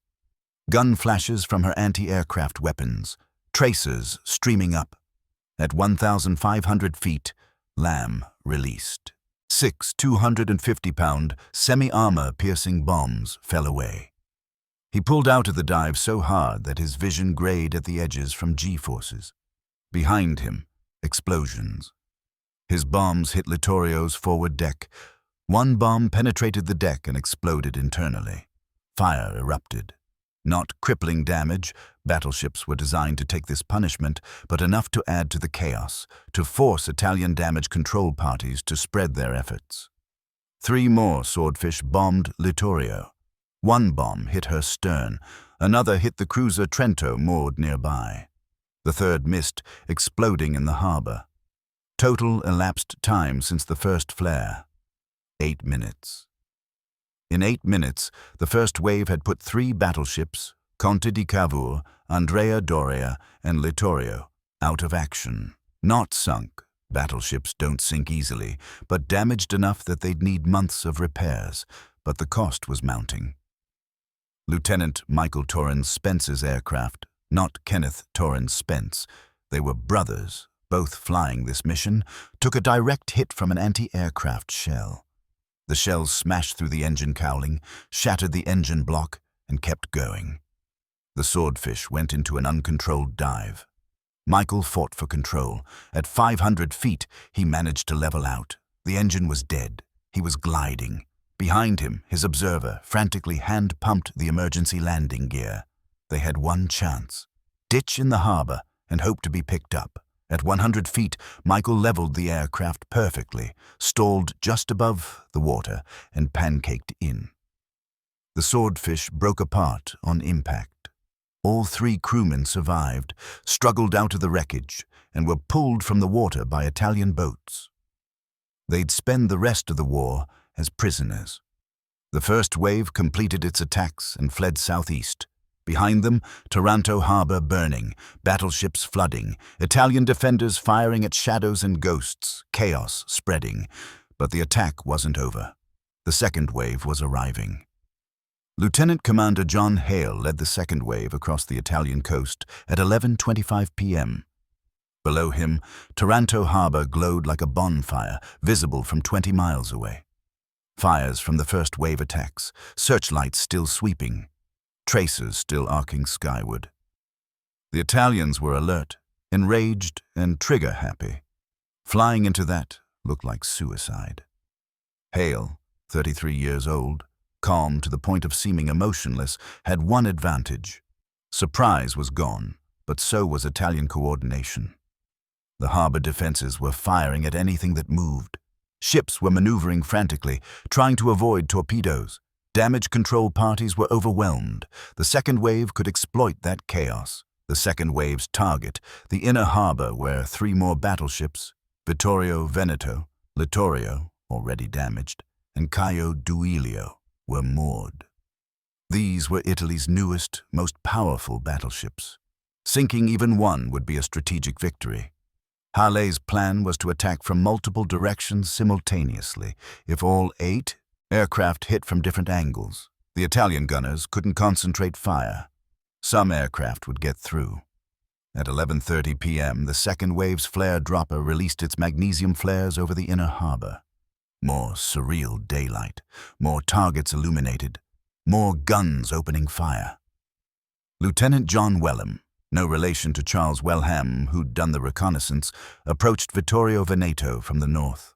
Gun flashes from her anti-aircraft weapons, tracers streaming up. At 1,500 feet, Lamb released. 6 250-pound semi-armor-piercing bombs fell away. He pulled out of the dive so hard that his vision grayed at the edges from G-forces. Behind him, explosions. His bombs hit Littorio's forward deck. One bomb penetrated the deck and exploded internally. Fire erupted. Not crippling damage, battleships were designed to take this punishment, but enough to add to the chaos, to force Italian damage control parties to spread their efforts. 3 more Swordfish bombed Littorio. One bomb hit her stern, another hit the cruiser Taranto moored nearby. The third missed, exploding in the harbor. Total elapsed time since the first flare: 8 minutes. In 8 minutes, the first wave had put 3 battleships, Conte di Cavour, Andrea Doria, and Littorio, out of action. Not sunk. Battleships don't sink easily, but damaged enough that they'd need months of repairs, but the cost was mounting. Lieutenant Michael Torrens Spence's aircraft, not Kenneth Torrens Spence, they were brothers, both flying this mission, took a direct hit from an anti-aircraft shell. The shells smashed through the engine cowling, shattered the engine block, and kept going. The Swordfish went into an uncontrolled dive. Michael fought for control. At 500 feet, he managed to level out. The engine was dead. He was gliding. Behind him, his observer frantically hand-pumped the emergency landing gear. They had one chance: ditch in the harbor and hope to be picked up. At 100 feet, Michael leveled the aircraft perfectly, stalled just above the water, and pancaked in. The Swordfish broke apart on impact. All 3 crewmen survived, struggled out of the wreckage, and were pulled from the water by Italian boats. They'd spend the rest of the war as prisoners. The first wave completed its attacks and fled southeast. Behind them, Taranto harbor burning, battleships flooding, Italian defenders firing at shadows and ghosts, chaos spreading. But the attack wasn't over. The second wave was arriving. Lieutenant Commander John Hale led the second wave across the Italian coast at 11:25 p.m. Below him, Taranto harbor glowed like a bonfire, visible from 20 miles away. Fires from the first wave attacks, searchlights still sweeping, tracers still arcing skyward. The Italians were alert, enraged, and trigger-happy. Flying into that looked like suicide. Hale, 33 years old, calm to the point of seeming emotionless, had one advantage. Surprise was gone, but so was Italian coordination. The harbor defenses were firing at anything that moved. Ships were maneuvering frantically, trying to avoid torpedoes. Damage control parties were overwhelmed. The second wave could exploit that chaos. The second wave's target, the inner harbor where 3 more battleships, Vittorio Veneto, Littorio, already damaged, and Caio Duilio, were moored. These were Italy's newest, most powerful battleships. Sinking even one would be a strategic victory. Hale's plan was to attack from multiple directions simultaneously. If all 8 aircraft hit from different angles, the Italian gunners couldn't concentrate fire. Some aircraft would get through. At 11:30 p.m., the second wave's flare dropper released its magnesium flares over the inner harbor. More surreal daylight, more targets illuminated, more guns opening fire. Lieutenant John Wellham, no relation to Charles Wellham, who'd done the reconnaissance, approached Vittorio Veneto from the north.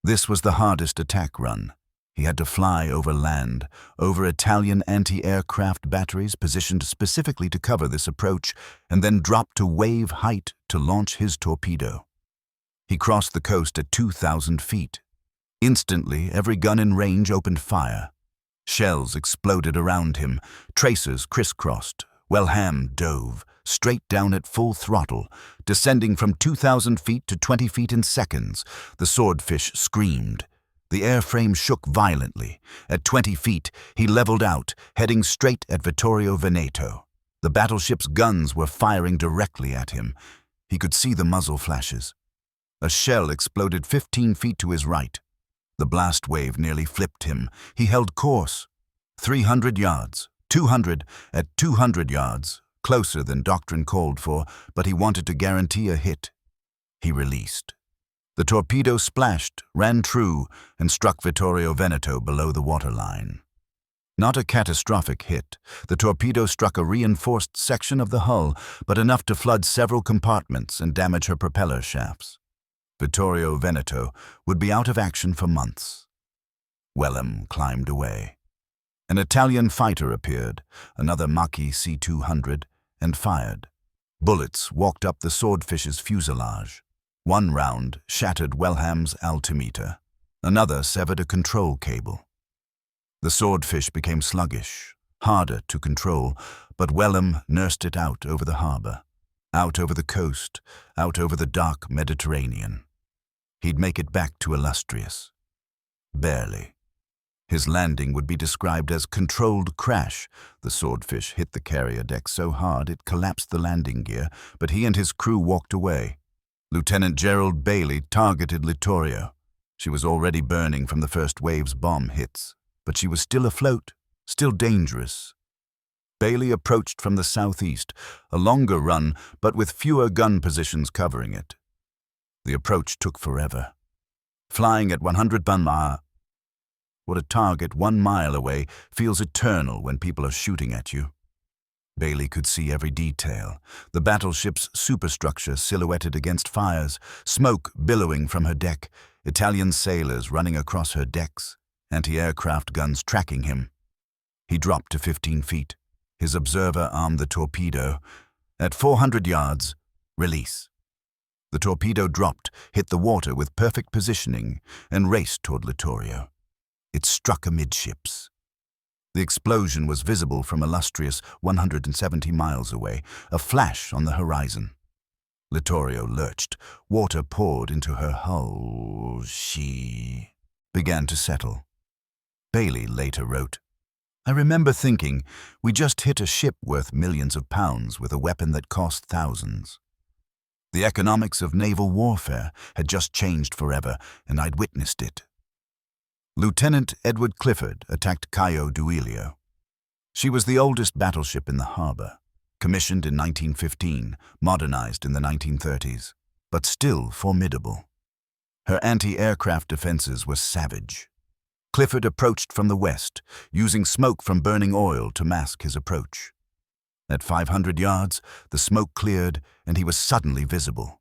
This was the hardest attack run. He had to fly over land, over Italian anti-aircraft batteries positioned specifically to cover this approach, and then drop to wave height to launch his torpedo. He crossed the coast at 2,000 feet. Instantly, every gun in range opened fire. Shells exploded around him, tracers crisscrossed. Wellham dove, straight down at full throttle, descending from 2,000 feet to 20 feet in seconds. The swordfish screamed. The airframe shook violently. At 20 feet, he leveled out, heading straight at Vittorio Veneto. The battleship's guns were firing directly at him. He could see the muzzle flashes. A shell exploded 15 feet to his right. The blast wave nearly flipped him. He held course. 300 yards. 200 at 200 yards, closer than doctrine called for, but he wanted to guarantee a hit. He released. The torpedo splashed, ran true, and struck Vittorio Veneto below the waterline. Not a catastrophic hit. The torpedo struck a reinforced section of the hull, but enough to flood several compartments and damage her propeller shafts. Vittorio Veneto would be out of action for months. Wellham climbed away. An Italian fighter appeared, another Mach-E C-200, and fired. Bullets walked up the swordfish's fuselage. One round shattered Wellham's altimeter. Another severed a control cable. The swordfish became sluggish, harder to control, but Wellham nursed it out over the harbor, out over the coast, out over the dark Mediterranean. He'd make it back to Illustrious. Barely. His landing would be described as controlled crash. The swordfish hit the carrier deck so hard it collapsed the landing gear, but he and his crew walked away. Lieutenant Gerald Bailey targeted Littorio. She was already burning from the first wave's bomb hits, but she was still afloat, still dangerous. Bailey approached from the southeast, a longer run, but with fewer gun positions covering it. The approach took forever. Flying at 100 mph, what a target 1 mile away feels eternal when people are shooting at you. Bailey could see every detail. The battleship's superstructure silhouetted against fires, smoke billowing from her deck, Italian sailors running across her decks, anti-aircraft guns tracking him. He dropped to 15 feet. His observer armed the torpedo. At 400 yards, release. The torpedo dropped, hit the water with perfect positioning, and raced toward Littorio. It struck amidships. The explosion was visible from Illustrious 170 miles away, a flash on the horizon. Littorio lurched. Water poured into her hull. She began to settle. Bailey later wrote, "I remember thinking, we just hit a ship worth millions of pounds with a weapon that cost thousands. The economics of naval warfare had just changed forever, and I'd witnessed it." Lieutenant Edward Clifford attacked Caio Duilio. She was the oldest battleship in the harbor, commissioned in 1915, modernized in the 1930s, but still formidable. Her anti-aircraft defenses were savage. Clifford approached from the west, using smoke from burning oil to mask his approach. At 500 yards, the smoke cleared and he was suddenly visible.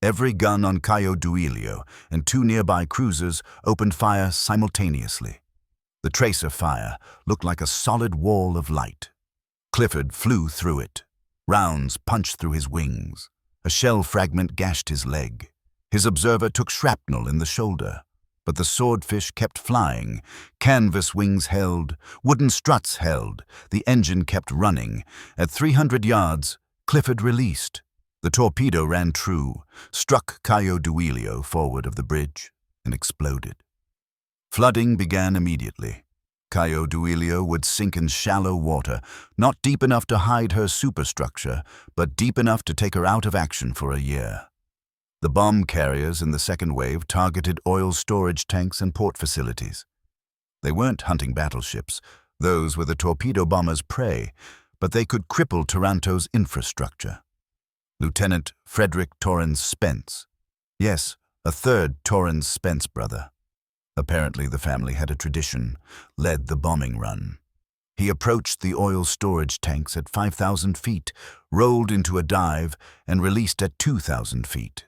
Every gun on Caio Duilio and 2 nearby cruisers opened fire simultaneously. The tracer fire looked like a solid wall of light. Clifford flew through it. Rounds punched through his wings. A shell fragment gashed his leg. His observer took shrapnel in the shoulder. But the swordfish kept flying. Canvas wings held, wooden struts held. The engine kept running. At 300 yards, Clifford released. The torpedo ran true, struck Caio Duilio forward of the bridge, and exploded. Flooding began immediately. Caio Duilio would sink in shallow water, not deep enough to hide her superstructure, but deep enough to take her out of action for a year. The bomb carriers in the second wave targeted oil storage tanks and port facilities. They weren't hunting battleships. Those were the torpedo bombers' prey, but they could cripple Taranto's infrastructure. Lieutenant Frederick Torrens Spence. Yes, a third Torrens Spence brother. Apparently the family had a tradition, led the bombing run. He approached the oil storage tanks at 5,000 feet, rolled into a dive, and released at 2,000 feet.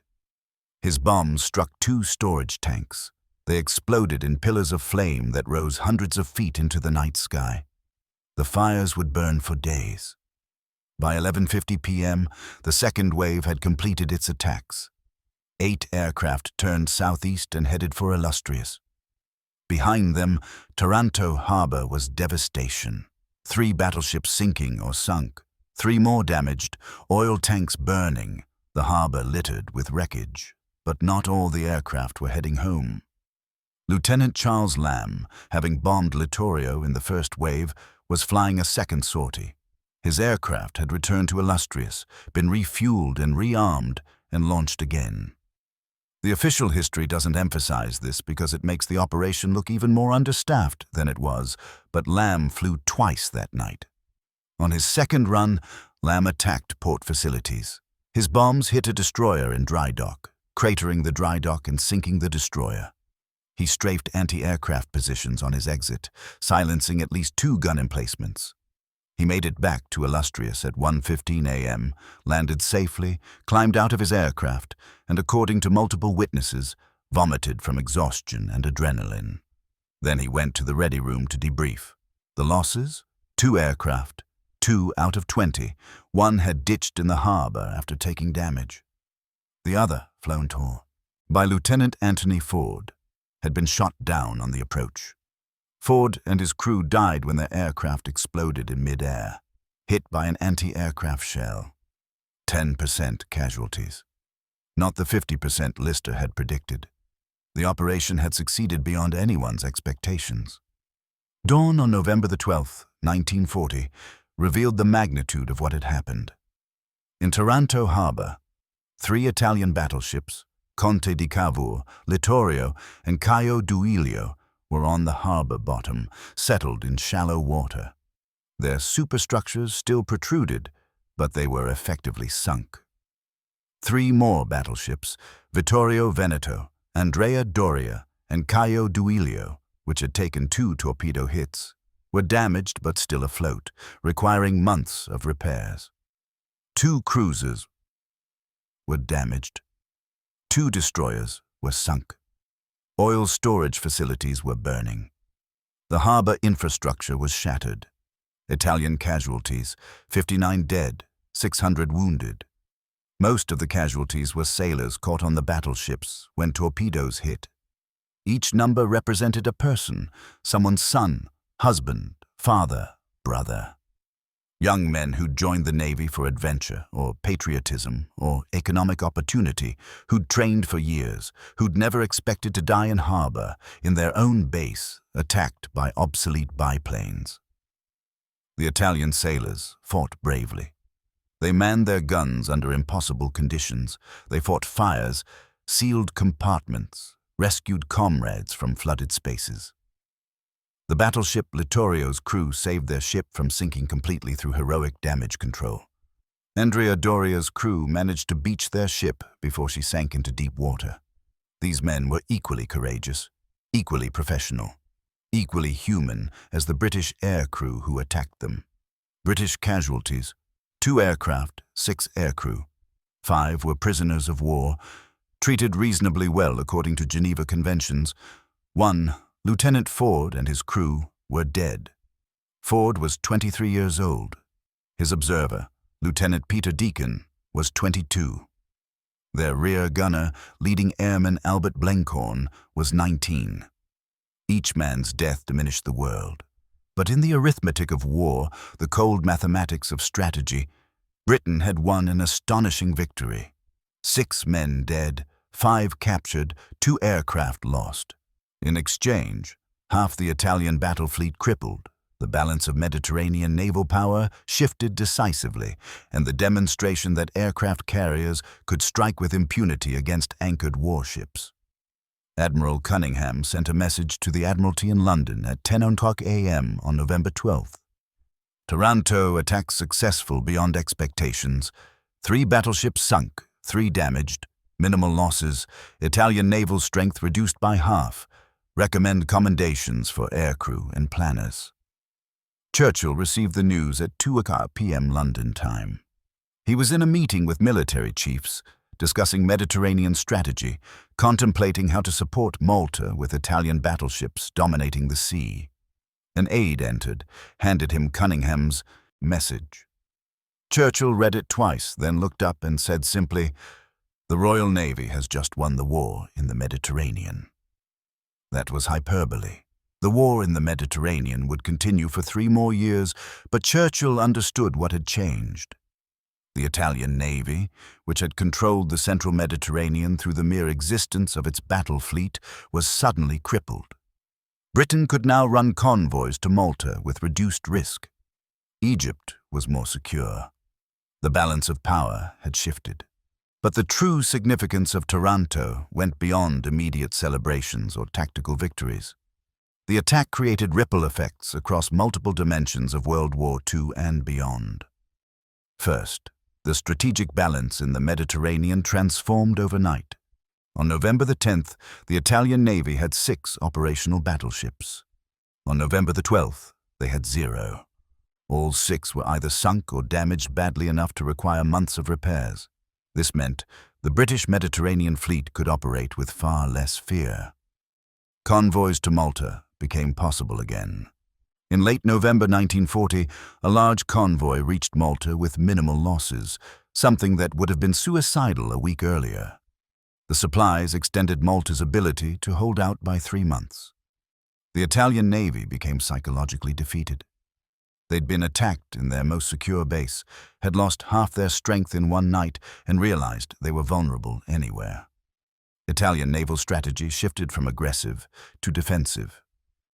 His bombs struck 2 storage tanks. They exploded in pillars of flame that rose hundreds of feet into the night sky. The fires would burn for days. By 11:50 p.m., the second wave had completed its attacks. 8 aircraft turned southeast and headed for Illustrious. Behind them, Taranto harbor was devastation. 3 battleships sinking or sunk, 3 more damaged, oil tanks burning, the harbor littered with wreckage. But not all the aircraft were heading home. Lieutenant Charles Lamb, having bombed Littorio in the first wave, was flying a second sortie. His aircraft had returned to Illustrious, been refueled and rearmed, and launched again. The official history doesn't emphasize this because it makes the operation look even more understaffed than it was, but Lamb flew twice that night. On his second run, Lamb attacked port facilities. His bombs hit a destroyer in dry dock, cratering the dry dock and sinking the destroyer. He strafed anti-aircraft positions on his exit, silencing at least 2 gun emplacements. He made it back to Illustrious at 1:15 a.m., landed safely, climbed out of his aircraft, and according to multiple witnesses, vomited from exhaustion and adrenaline. Then he went to the ready room to debrief. The losses? 2 aircraft, 2 out of 20. 1 had ditched in the harbor after taking damage. The other, flown by Lieutenant Anthony Ford, had been shot down on the approach. Ford and his crew died when their aircraft exploded in mid-air, hit by an anti-aircraft shell. 10% casualties. Not the 50% Lister had predicted. The operation had succeeded beyond anyone's expectations. Dawn on November the 12th, 1940, revealed the magnitude of what had happened. In Taranto harbor, 3 Italian battleships, Conte di Cavour, Littorio, and Caio Duilio, were on the harbor bottom, settled in shallow water. Their superstructures still protruded, but they were effectively sunk. 3 more battleships, Vittorio Veneto, Andrea Doria, and Caio Duilio, which had taken 2 torpedo hits, were damaged but still afloat, requiring months of repairs. 2 cruisers were damaged. 2 destroyers were sunk. Oil storage facilities were burning. The harbor infrastructure was shattered. Italian casualties, 59 dead, 600 wounded. Most of the casualties were sailors caught on the battleships when torpedoes hit. Each number represented a person, someone's son, husband, father, brother. Young men who'd joined the Navy for adventure or patriotism or economic opportunity, who'd trained for years, who'd never expected to die in harbor, in their own base, attacked by obsolete biplanes. The Italian sailors fought bravely. They manned their guns under impossible conditions. They fought fires, sealed compartments, rescued comrades from flooded spaces. The battleship Littorio's crew saved their ship from sinking completely through heroic damage control. Andrea Doria's crew managed to beach their ship before she sank into deep water. These men were equally courageous, equally professional, equally human as the British air crew who attacked them. British casualties: 2 aircraft, 6 aircrew. 5 were prisoners of war, treated reasonably well according to Geneva Conventions. 1, Lieutenant Ford and his crew, were dead. Ford was 23 years old. His observer, Lieutenant Peter Deacon, was 22. Their rear gunner, leading airman Albert Blencorn, was 19. Each man's death diminished the world. But in the arithmetic of war, the cold mathematics of strategy, Britain had won an astonishing victory. 6 men dead, 5 captured, 2 aircraft lost. In exchange, half the Italian battle fleet crippled, the balance of Mediterranean naval power shifted decisively, and the demonstration that aircraft carriers could strike with impunity against anchored warships. Admiral Cunningham sent a message to the Admiralty in London at 10:00 a.m. on November 12th. Taranto attack successful beyond expectations. 3 battleships sunk, 3 damaged, minimal losses, Italian naval strength reduced by half. Recommend commendations for aircrew and planners. Churchill received the news at 2:00 p.m. London time. He was in a meeting with military chiefs, discussing Mediterranean strategy, contemplating how to support Malta with Italian battleships dominating the sea. An aide entered, handed him Cunningham's message. Churchill read it twice, then looked up and said simply, "The Royal Navy has just won the war in the Mediterranean." That was hyperbole. The war in the Mediterranean would continue for 3 more years, but Churchill understood what had changed. The Italian Navy, which had controlled the central Mediterranean through the mere existence of its battle fleet, was suddenly crippled. Britain could now run convoys to Malta with reduced risk. Egypt was more secure. The balance of power had shifted. But the true significance of Taranto went beyond immediate celebrations or tactical victories. The attack created ripple effects across multiple dimensions of World War II and beyond. First, the strategic balance in the Mediterranean transformed overnight. On November the 10th, the Italian Navy had 6 operational battleships. On November the 12th, they had 0. All 6 were either sunk or damaged badly enough to require months of repairs. This meant the British Mediterranean fleet could operate with far less fear. Convoys to Malta became possible again. In late November 1940, a large convoy reached Malta with minimal losses, something that would have been suicidal a week earlier. The supplies extended Malta's ability to hold out by 3 months. The Italian Navy became psychologically defeated. They'd been attacked in their most secure base, had lost half their strength in one night, and realized they were vulnerable anywhere. Italian naval strategy shifted from aggressive to defensive.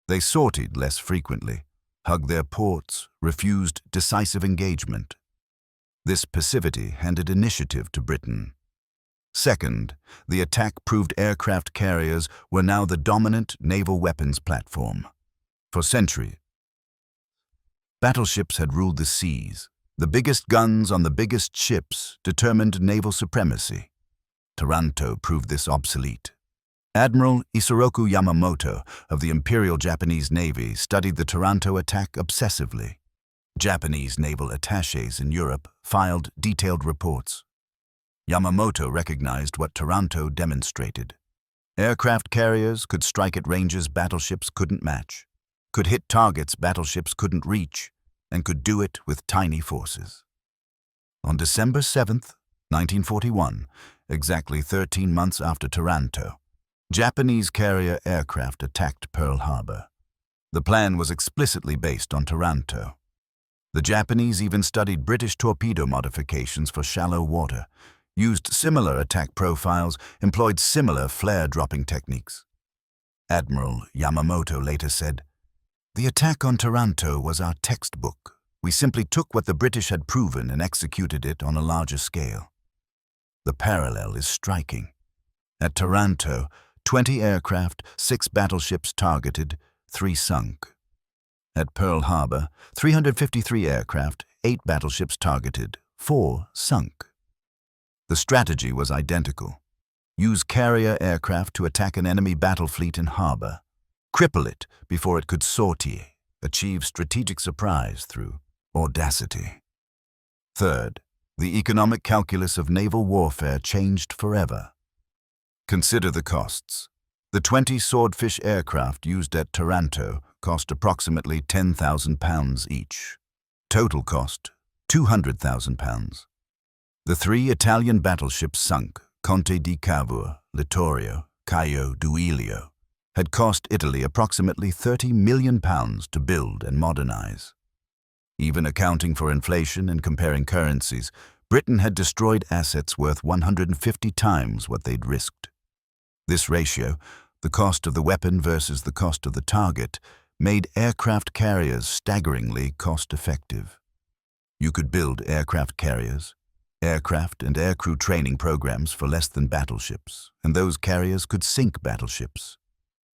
They sortied less frequently, hugged their ports, refused decisive engagement. This passivity handed initiative to Britain. Second, the attack proved aircraft carriers were now the dominant naval weapons platform. For centuries, battleships had ruled the seas. The biggest guns on the biggest ships determined naval supremacy. Taranto proved this obsolete. Admiral Isoroku Yamamoto of the Imperial Japanese Navy studied the Taranto attack obsessively. Japanese naval attachés in Europe filed detailed reports. Yamamoto recognized what Taranto demonstrated. Aircraft carriers could strike at ranges battleships couldn't match, could hit targets battleships couldn't reach, and could do it with tiny forces. On December 7, 1941, exactly 13 months after Taranto, Japanese carrier aircraft attacked Pearl Harbor. The plan was explicitly based on Taranto. The Japanese even studied British torpedo modifications for shallow water, used similar attack profiles, employed similar flare-dropping techniques. Admiral Yamamoto later said, "The attack on Taranto was our textbook. We simply took what the British had proven and executed it on a larger scale." The parallel is striking. At Taranto, 20 aircraft, 6 battleships targeted, 3 sunk. At Pearl Harbor, 353 aircraft, 8 battleships targeted, 4 sunk. The strategy was identical. Use carrier aircraft to attack an enemy battle fleet in harbor. Cripple it before it could sortie. Achieve strategic surprise through audacity. Third, the economic calculus of naval warfare changed forever. Consider the costs. The 20 Swordfish aircraft used at Taranto cost approximately £10,000 each. Total cost, £200,000. The 3 Italian battleships sunk, Conte di Cavour, Littorio, Caio Duilio, had cost Italy approximately £30 million to build and modernize. Even accounting for inflation and comparing currencies, Britain had destroyed assets worth 150 times what they'd risked. This ratio, the cost of the weapon versus the cost of the target, made aircraft carriers staggeringly cost-effective. You could build aircraft carriers, aircraft and aircrew training programs for less than battleships, and those carriers could sink battleships.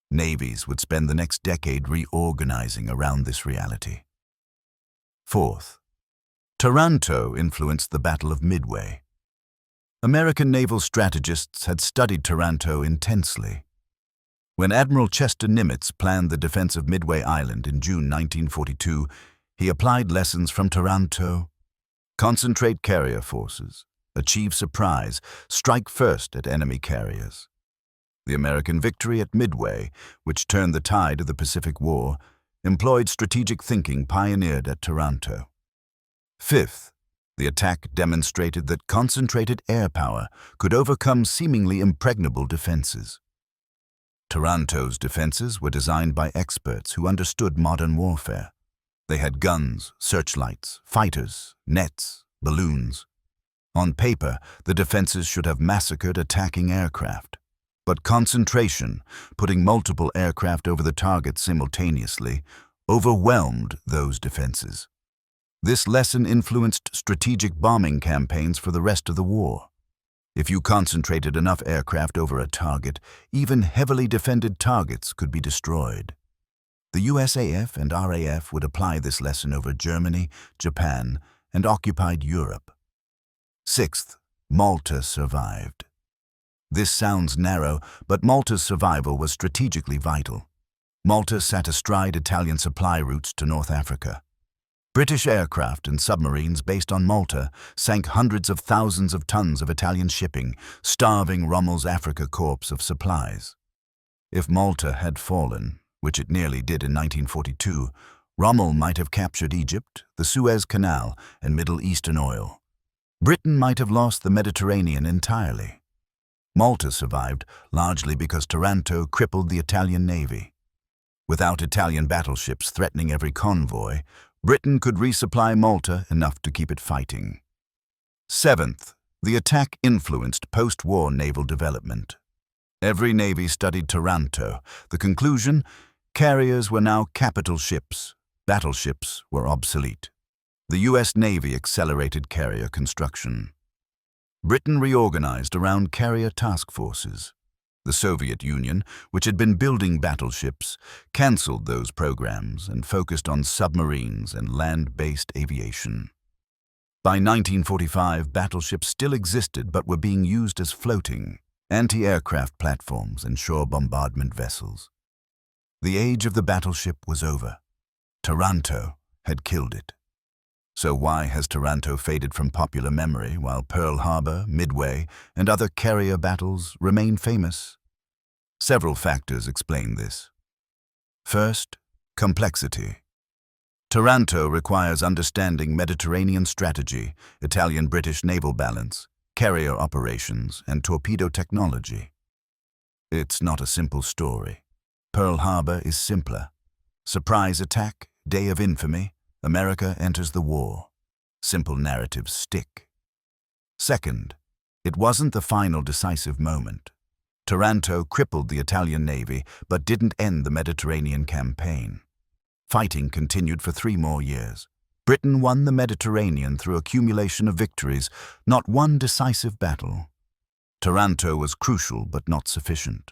Navies would spend the next decade reorganizing around this reality. Fourth, Taranto influenced the Battle of Midway. American naval strategists had studied Taranto intensely. When Admiral Chester Nimitz planned the defense of Midway Island in June 1942, he applied lessons from Taranto. Concentrate carrier forces, achieve surprise, strike first at enemy carriers. The American victory at Midway, which turned the tide of the Pacific War, employed strategic thinking pioneered at Taranto. Fifth, the attack demonstrated that concentrated air power could overcome seemingly impregnable defenses. Taranto's defenses were designed by experts who understood modern warfare. They had guns, searchlights, fighters, nets, balloons. On paper, the defenses should have massacred attacking aircraft. But concentration, putting multiple aircraft over the target simultaneously, overwhelmed those defenses. This lesson influenced strategic bombing campaigns for the rest of the war. If you concentrated enough aircraft over a target, even heavily defended targets could be destroyed. The USAF and RAF would apply this lesson over Germany, Japan, and occupied Europe. Sixth, Malta survived. This sounds narrow, but Malta's survival was strategically vital. Malta sat astride Italian supply routes to North Africa. British aircraft and submarines based on Malta sank hundreds of thousands of tons of Italian shipping, starving Rommel's Africa Corps of supplies. If Malta had fallen, which it nearly did in 1942, Rommel might have captured Egypt, the Suez Canal, and Middle Eastern oil. Britain might have lost the Mediterranean entirely. Malta survived largely because Taranto crippled the Italian Navy. Without Italian battleships threatening every convoy, Britain could resupply Malta enough to keep it fighting. Seventh, the attack influenced post-war naval development. Every navy studied Taranto. The conclusion? Carriers were now capital ships. Battleships were obsolete. The U.S. Navy accelerated carrier construction. Britain reorganized around carrier task forces. The Soviet Union, which had been building battleships, cancelled those programs and focused on submarines and land-based aviation. By 1945, battleships still existed but were being used as floating, anti-aircraft platforms and shore bombardment vessels. The age of the battleship was over. Taranto had killed it. So why has Taranto faded from popular memory while Pearl Harbor, Midway, and other carrier battles remain famous? Several factors explain this. First, complexity. Taranto requires understanding Mediterranean strategy, Italian-British naval balance, carrier operations, and torpedo technology. It's not a simple story. Pearl Harbor is simpler. Surprise attack, day of infamy, America enters the war. Simple narratives stick. Second, it wasn't the final decisive moment. Taranto crippled the Italian Navy but didn't end the Mediterranean campaign. Fighting continued for 3 more years. Britain won the Mediterranean through accumulation of victories, not one decisive battle. Taranto was crucial but not sufficient.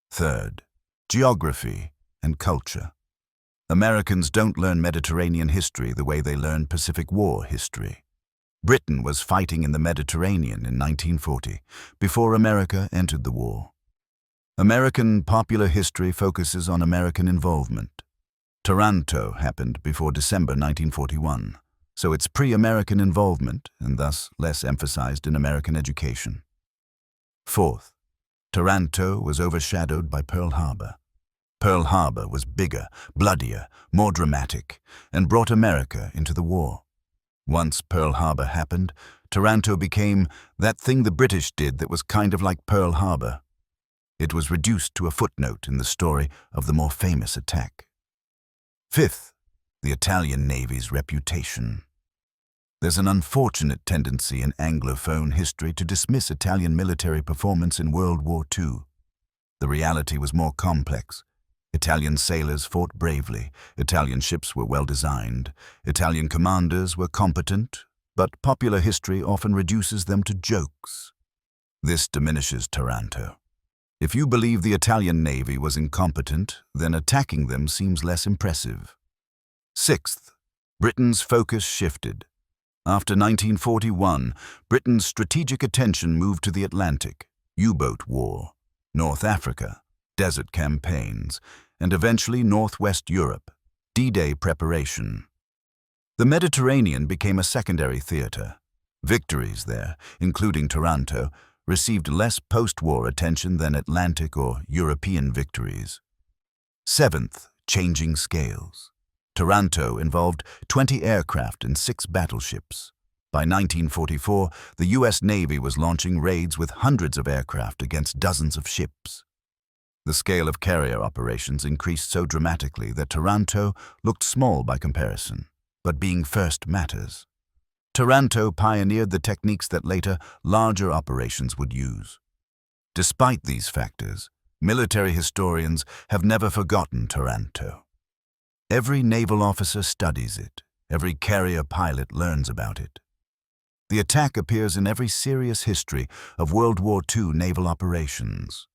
Third, geography and culture. Americans don't learn Mediterranean history the way they learn Pacific War history. Britain was fighting in the Mediterranean in 1940, before America entered the war. American popular history focuses on American involvement. Taranto happened before December 1941, so it's pre-American involvement and thus less emphasized in American education. Fourth, Taranto was overshadowed by Pearl Harbor. Pearl Harbor was bigger, bloodier, more dramatic, and brought America into the war. Once Pearl Harbor happened, Taranto became that thing the British did that was kind of like Pearl Harbor. It was reduced to a footnote in the story of the more famous attack. Fifth, the Italian Navy's reputation. There's an unfortunate tendency in Anglophone history to dismiss Italian military performance in World War II. The reality was more complex. Italian sailors fought bravely, Italian ships were well designed, Italian commanders were competent, but popular history often reduces them to jokes. This diminishes Taranto. If you believe the Italian Navy was incompetent, then attacking them seems less impressive. Sixth, Britain's focus shifted. After 1941, Britain's strategic attention moved to the Atlantic, U-boat war, North Africa, desert campaigns, and eventually Northwest Europe, D-Day preparation. The Mediterranean became a secondary theater. Victories there, including Taranto, received less post-war attention than Atlantic or European victories. Seventh, changing scales. Taranto involved 20 aircraft and 6 battleships. By 1944, the U.S. Navy was launching raids with hundreds of aircraft against dozens of ships. The scale of carrier operations increased so dramatically that Taranto looked small by comparison, but being first matters. Taranto pioneered the techniques that later larger operations would use. Despite these factors, military historians have never forgotten Taranto. Every naval officer studies it. Every carrier pilot learns about it. The attack appears in every serious history of World War II naval operations.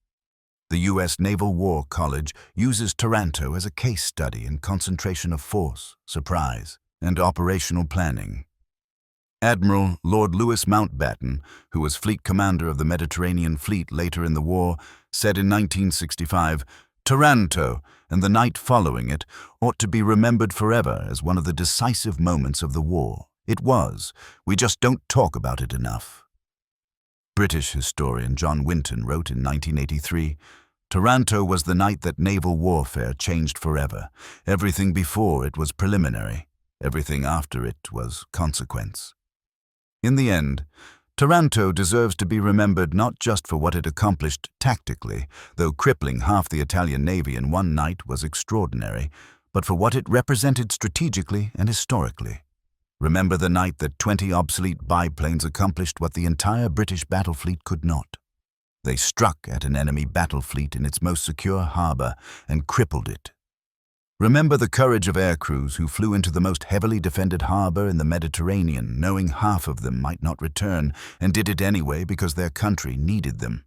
The U.S. Naval War College uses Taranto as a case study in concentration of force, surprise, and operational planning. Admiral Lord Louis Mountbatten, who was fleet commander of the Mediterranean Fleet later in the war, said in 1965, "Taranto, and the night following it, ought to be remembered forever as one of the decisive moments of the war. It was. We just don't talk about it enough." British historian John Winton wrote in 1983, "Taranto was the night that naval warfare changed forever. Everything before it was preliminary. Everything after it was consequence." In the end, Taranto deserves to be remembered not just for what it accomplished tactically, though crippling half the Italian Navy in one night was extraordinary, but for what it represented strategically and historically. Remember the night that 20 obsolete biplanes accomplished what the entire British battle fleet could not. They struck at an enemy battle fleet in its most secure harbor and crippled it. Remember the courage of air crews who flew into the most heavily defended harbor in the Mediterranean, knowing half of them might not return, and did it anyway because their country needed them.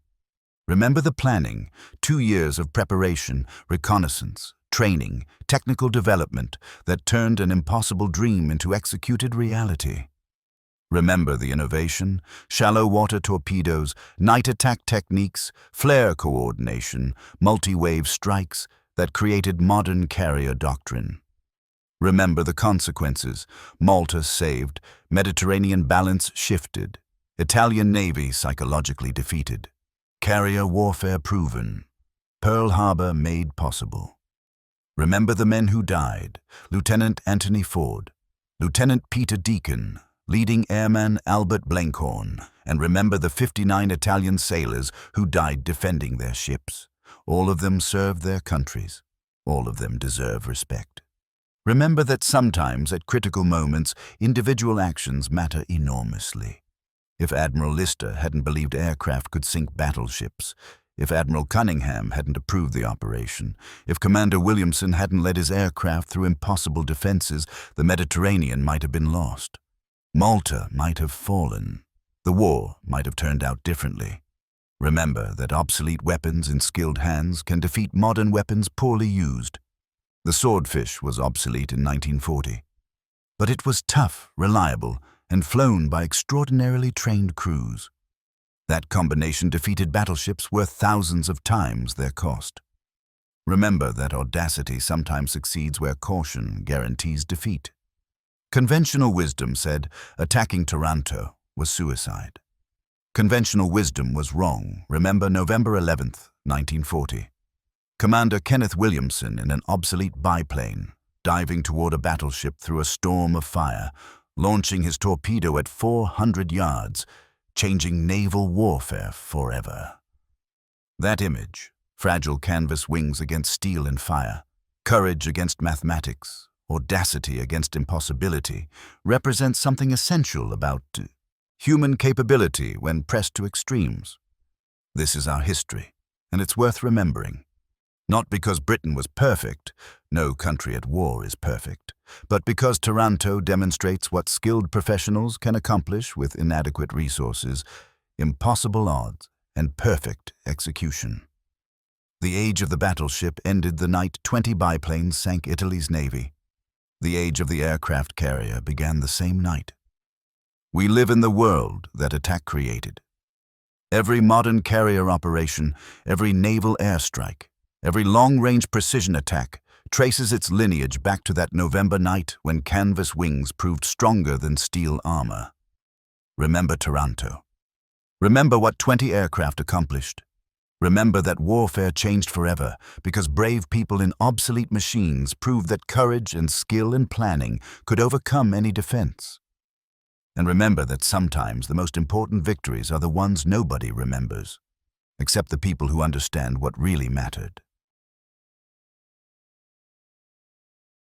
Remember the planning, 2 years of preparation, reconnaissance, training, technical development that turned an impossible dream into executed reality. Remember the innovation, shallow water torpedoes, night attack techniques, flare coordination, multi-wave strikes, that created modern carrier doctrine. Remember the consequences. Malta saved, Mediterranean balance shifted, Italian Navy psychologically defeated, carrier warfare proven, Pearl Harbor made possible. Remember the men who died, Lieutenant Anthony Ford, Lieutenant Peter Deacon, leading airman Albert Blenkhorn, and remember the 59 Italian sailors who died defending their ships. All of them served their countries. All of them deserve respect. Remember that sometimes, at critical moments, individual actions matter enormously. If Admiral Lister hadn't believed aircraft could sink battleships, if Admiral Cunningham hadn't approved the operation, if Commander Williamson hadn't led his aircraft through impossible defenses, the Mediterranean might have been lost. Malta might have fallen. The war might have turned out differently. Remember that obsolete weapons in skilled hands can defeat modern weapons poorly used. The Swordfish was obsolete in 1940, but it was tough, reliable, and flown by extraordinarily trained crews. That combination defeated battleships worth thousands of times their cost. Remember that audacity sometimes succeeds where caution guarantees defeat. Conventional wisdom said attacking Taranto was suicide. Conventional wisdom was wrong. Remember November 11th, 1940. Commander Kenneth Williamson in an obsolete biplane, diving toward a battleship through a storm of fire, launching his torpedo at 400 yards, changing naval warfare forever. That image, fragile canvas wings against steel and fire, courage against mathematics, audacity against impossibility, represents something essential about human capability when pressed to extremes. This is our history, and it's worth remembering. Not because Britain was perfect, no country at war is perfect, but because Taranto demonstrates what skilled professionals can accomplish with inadequate resources, impossible odds, and perfect execution. The age of the battleship ended the night 20 biplanes sank Italy's navy. The age of the aircraft carrier began the same night. We live in the world that attack created. Every modern carrier operation, every naval airstrike, every long-range precision attack traces its lineage back to that November night when canvas wings proved stronger than steel armor. Remember Taranto. Remember what 20 aircraft accomplished. Remember that warfare changed forever because brave people in obsolete machines proved that courage and skill in planning could overcome any defense. And remember that sometimes the most important victories are the ones nobody remembers, except the people who understand what really mattered.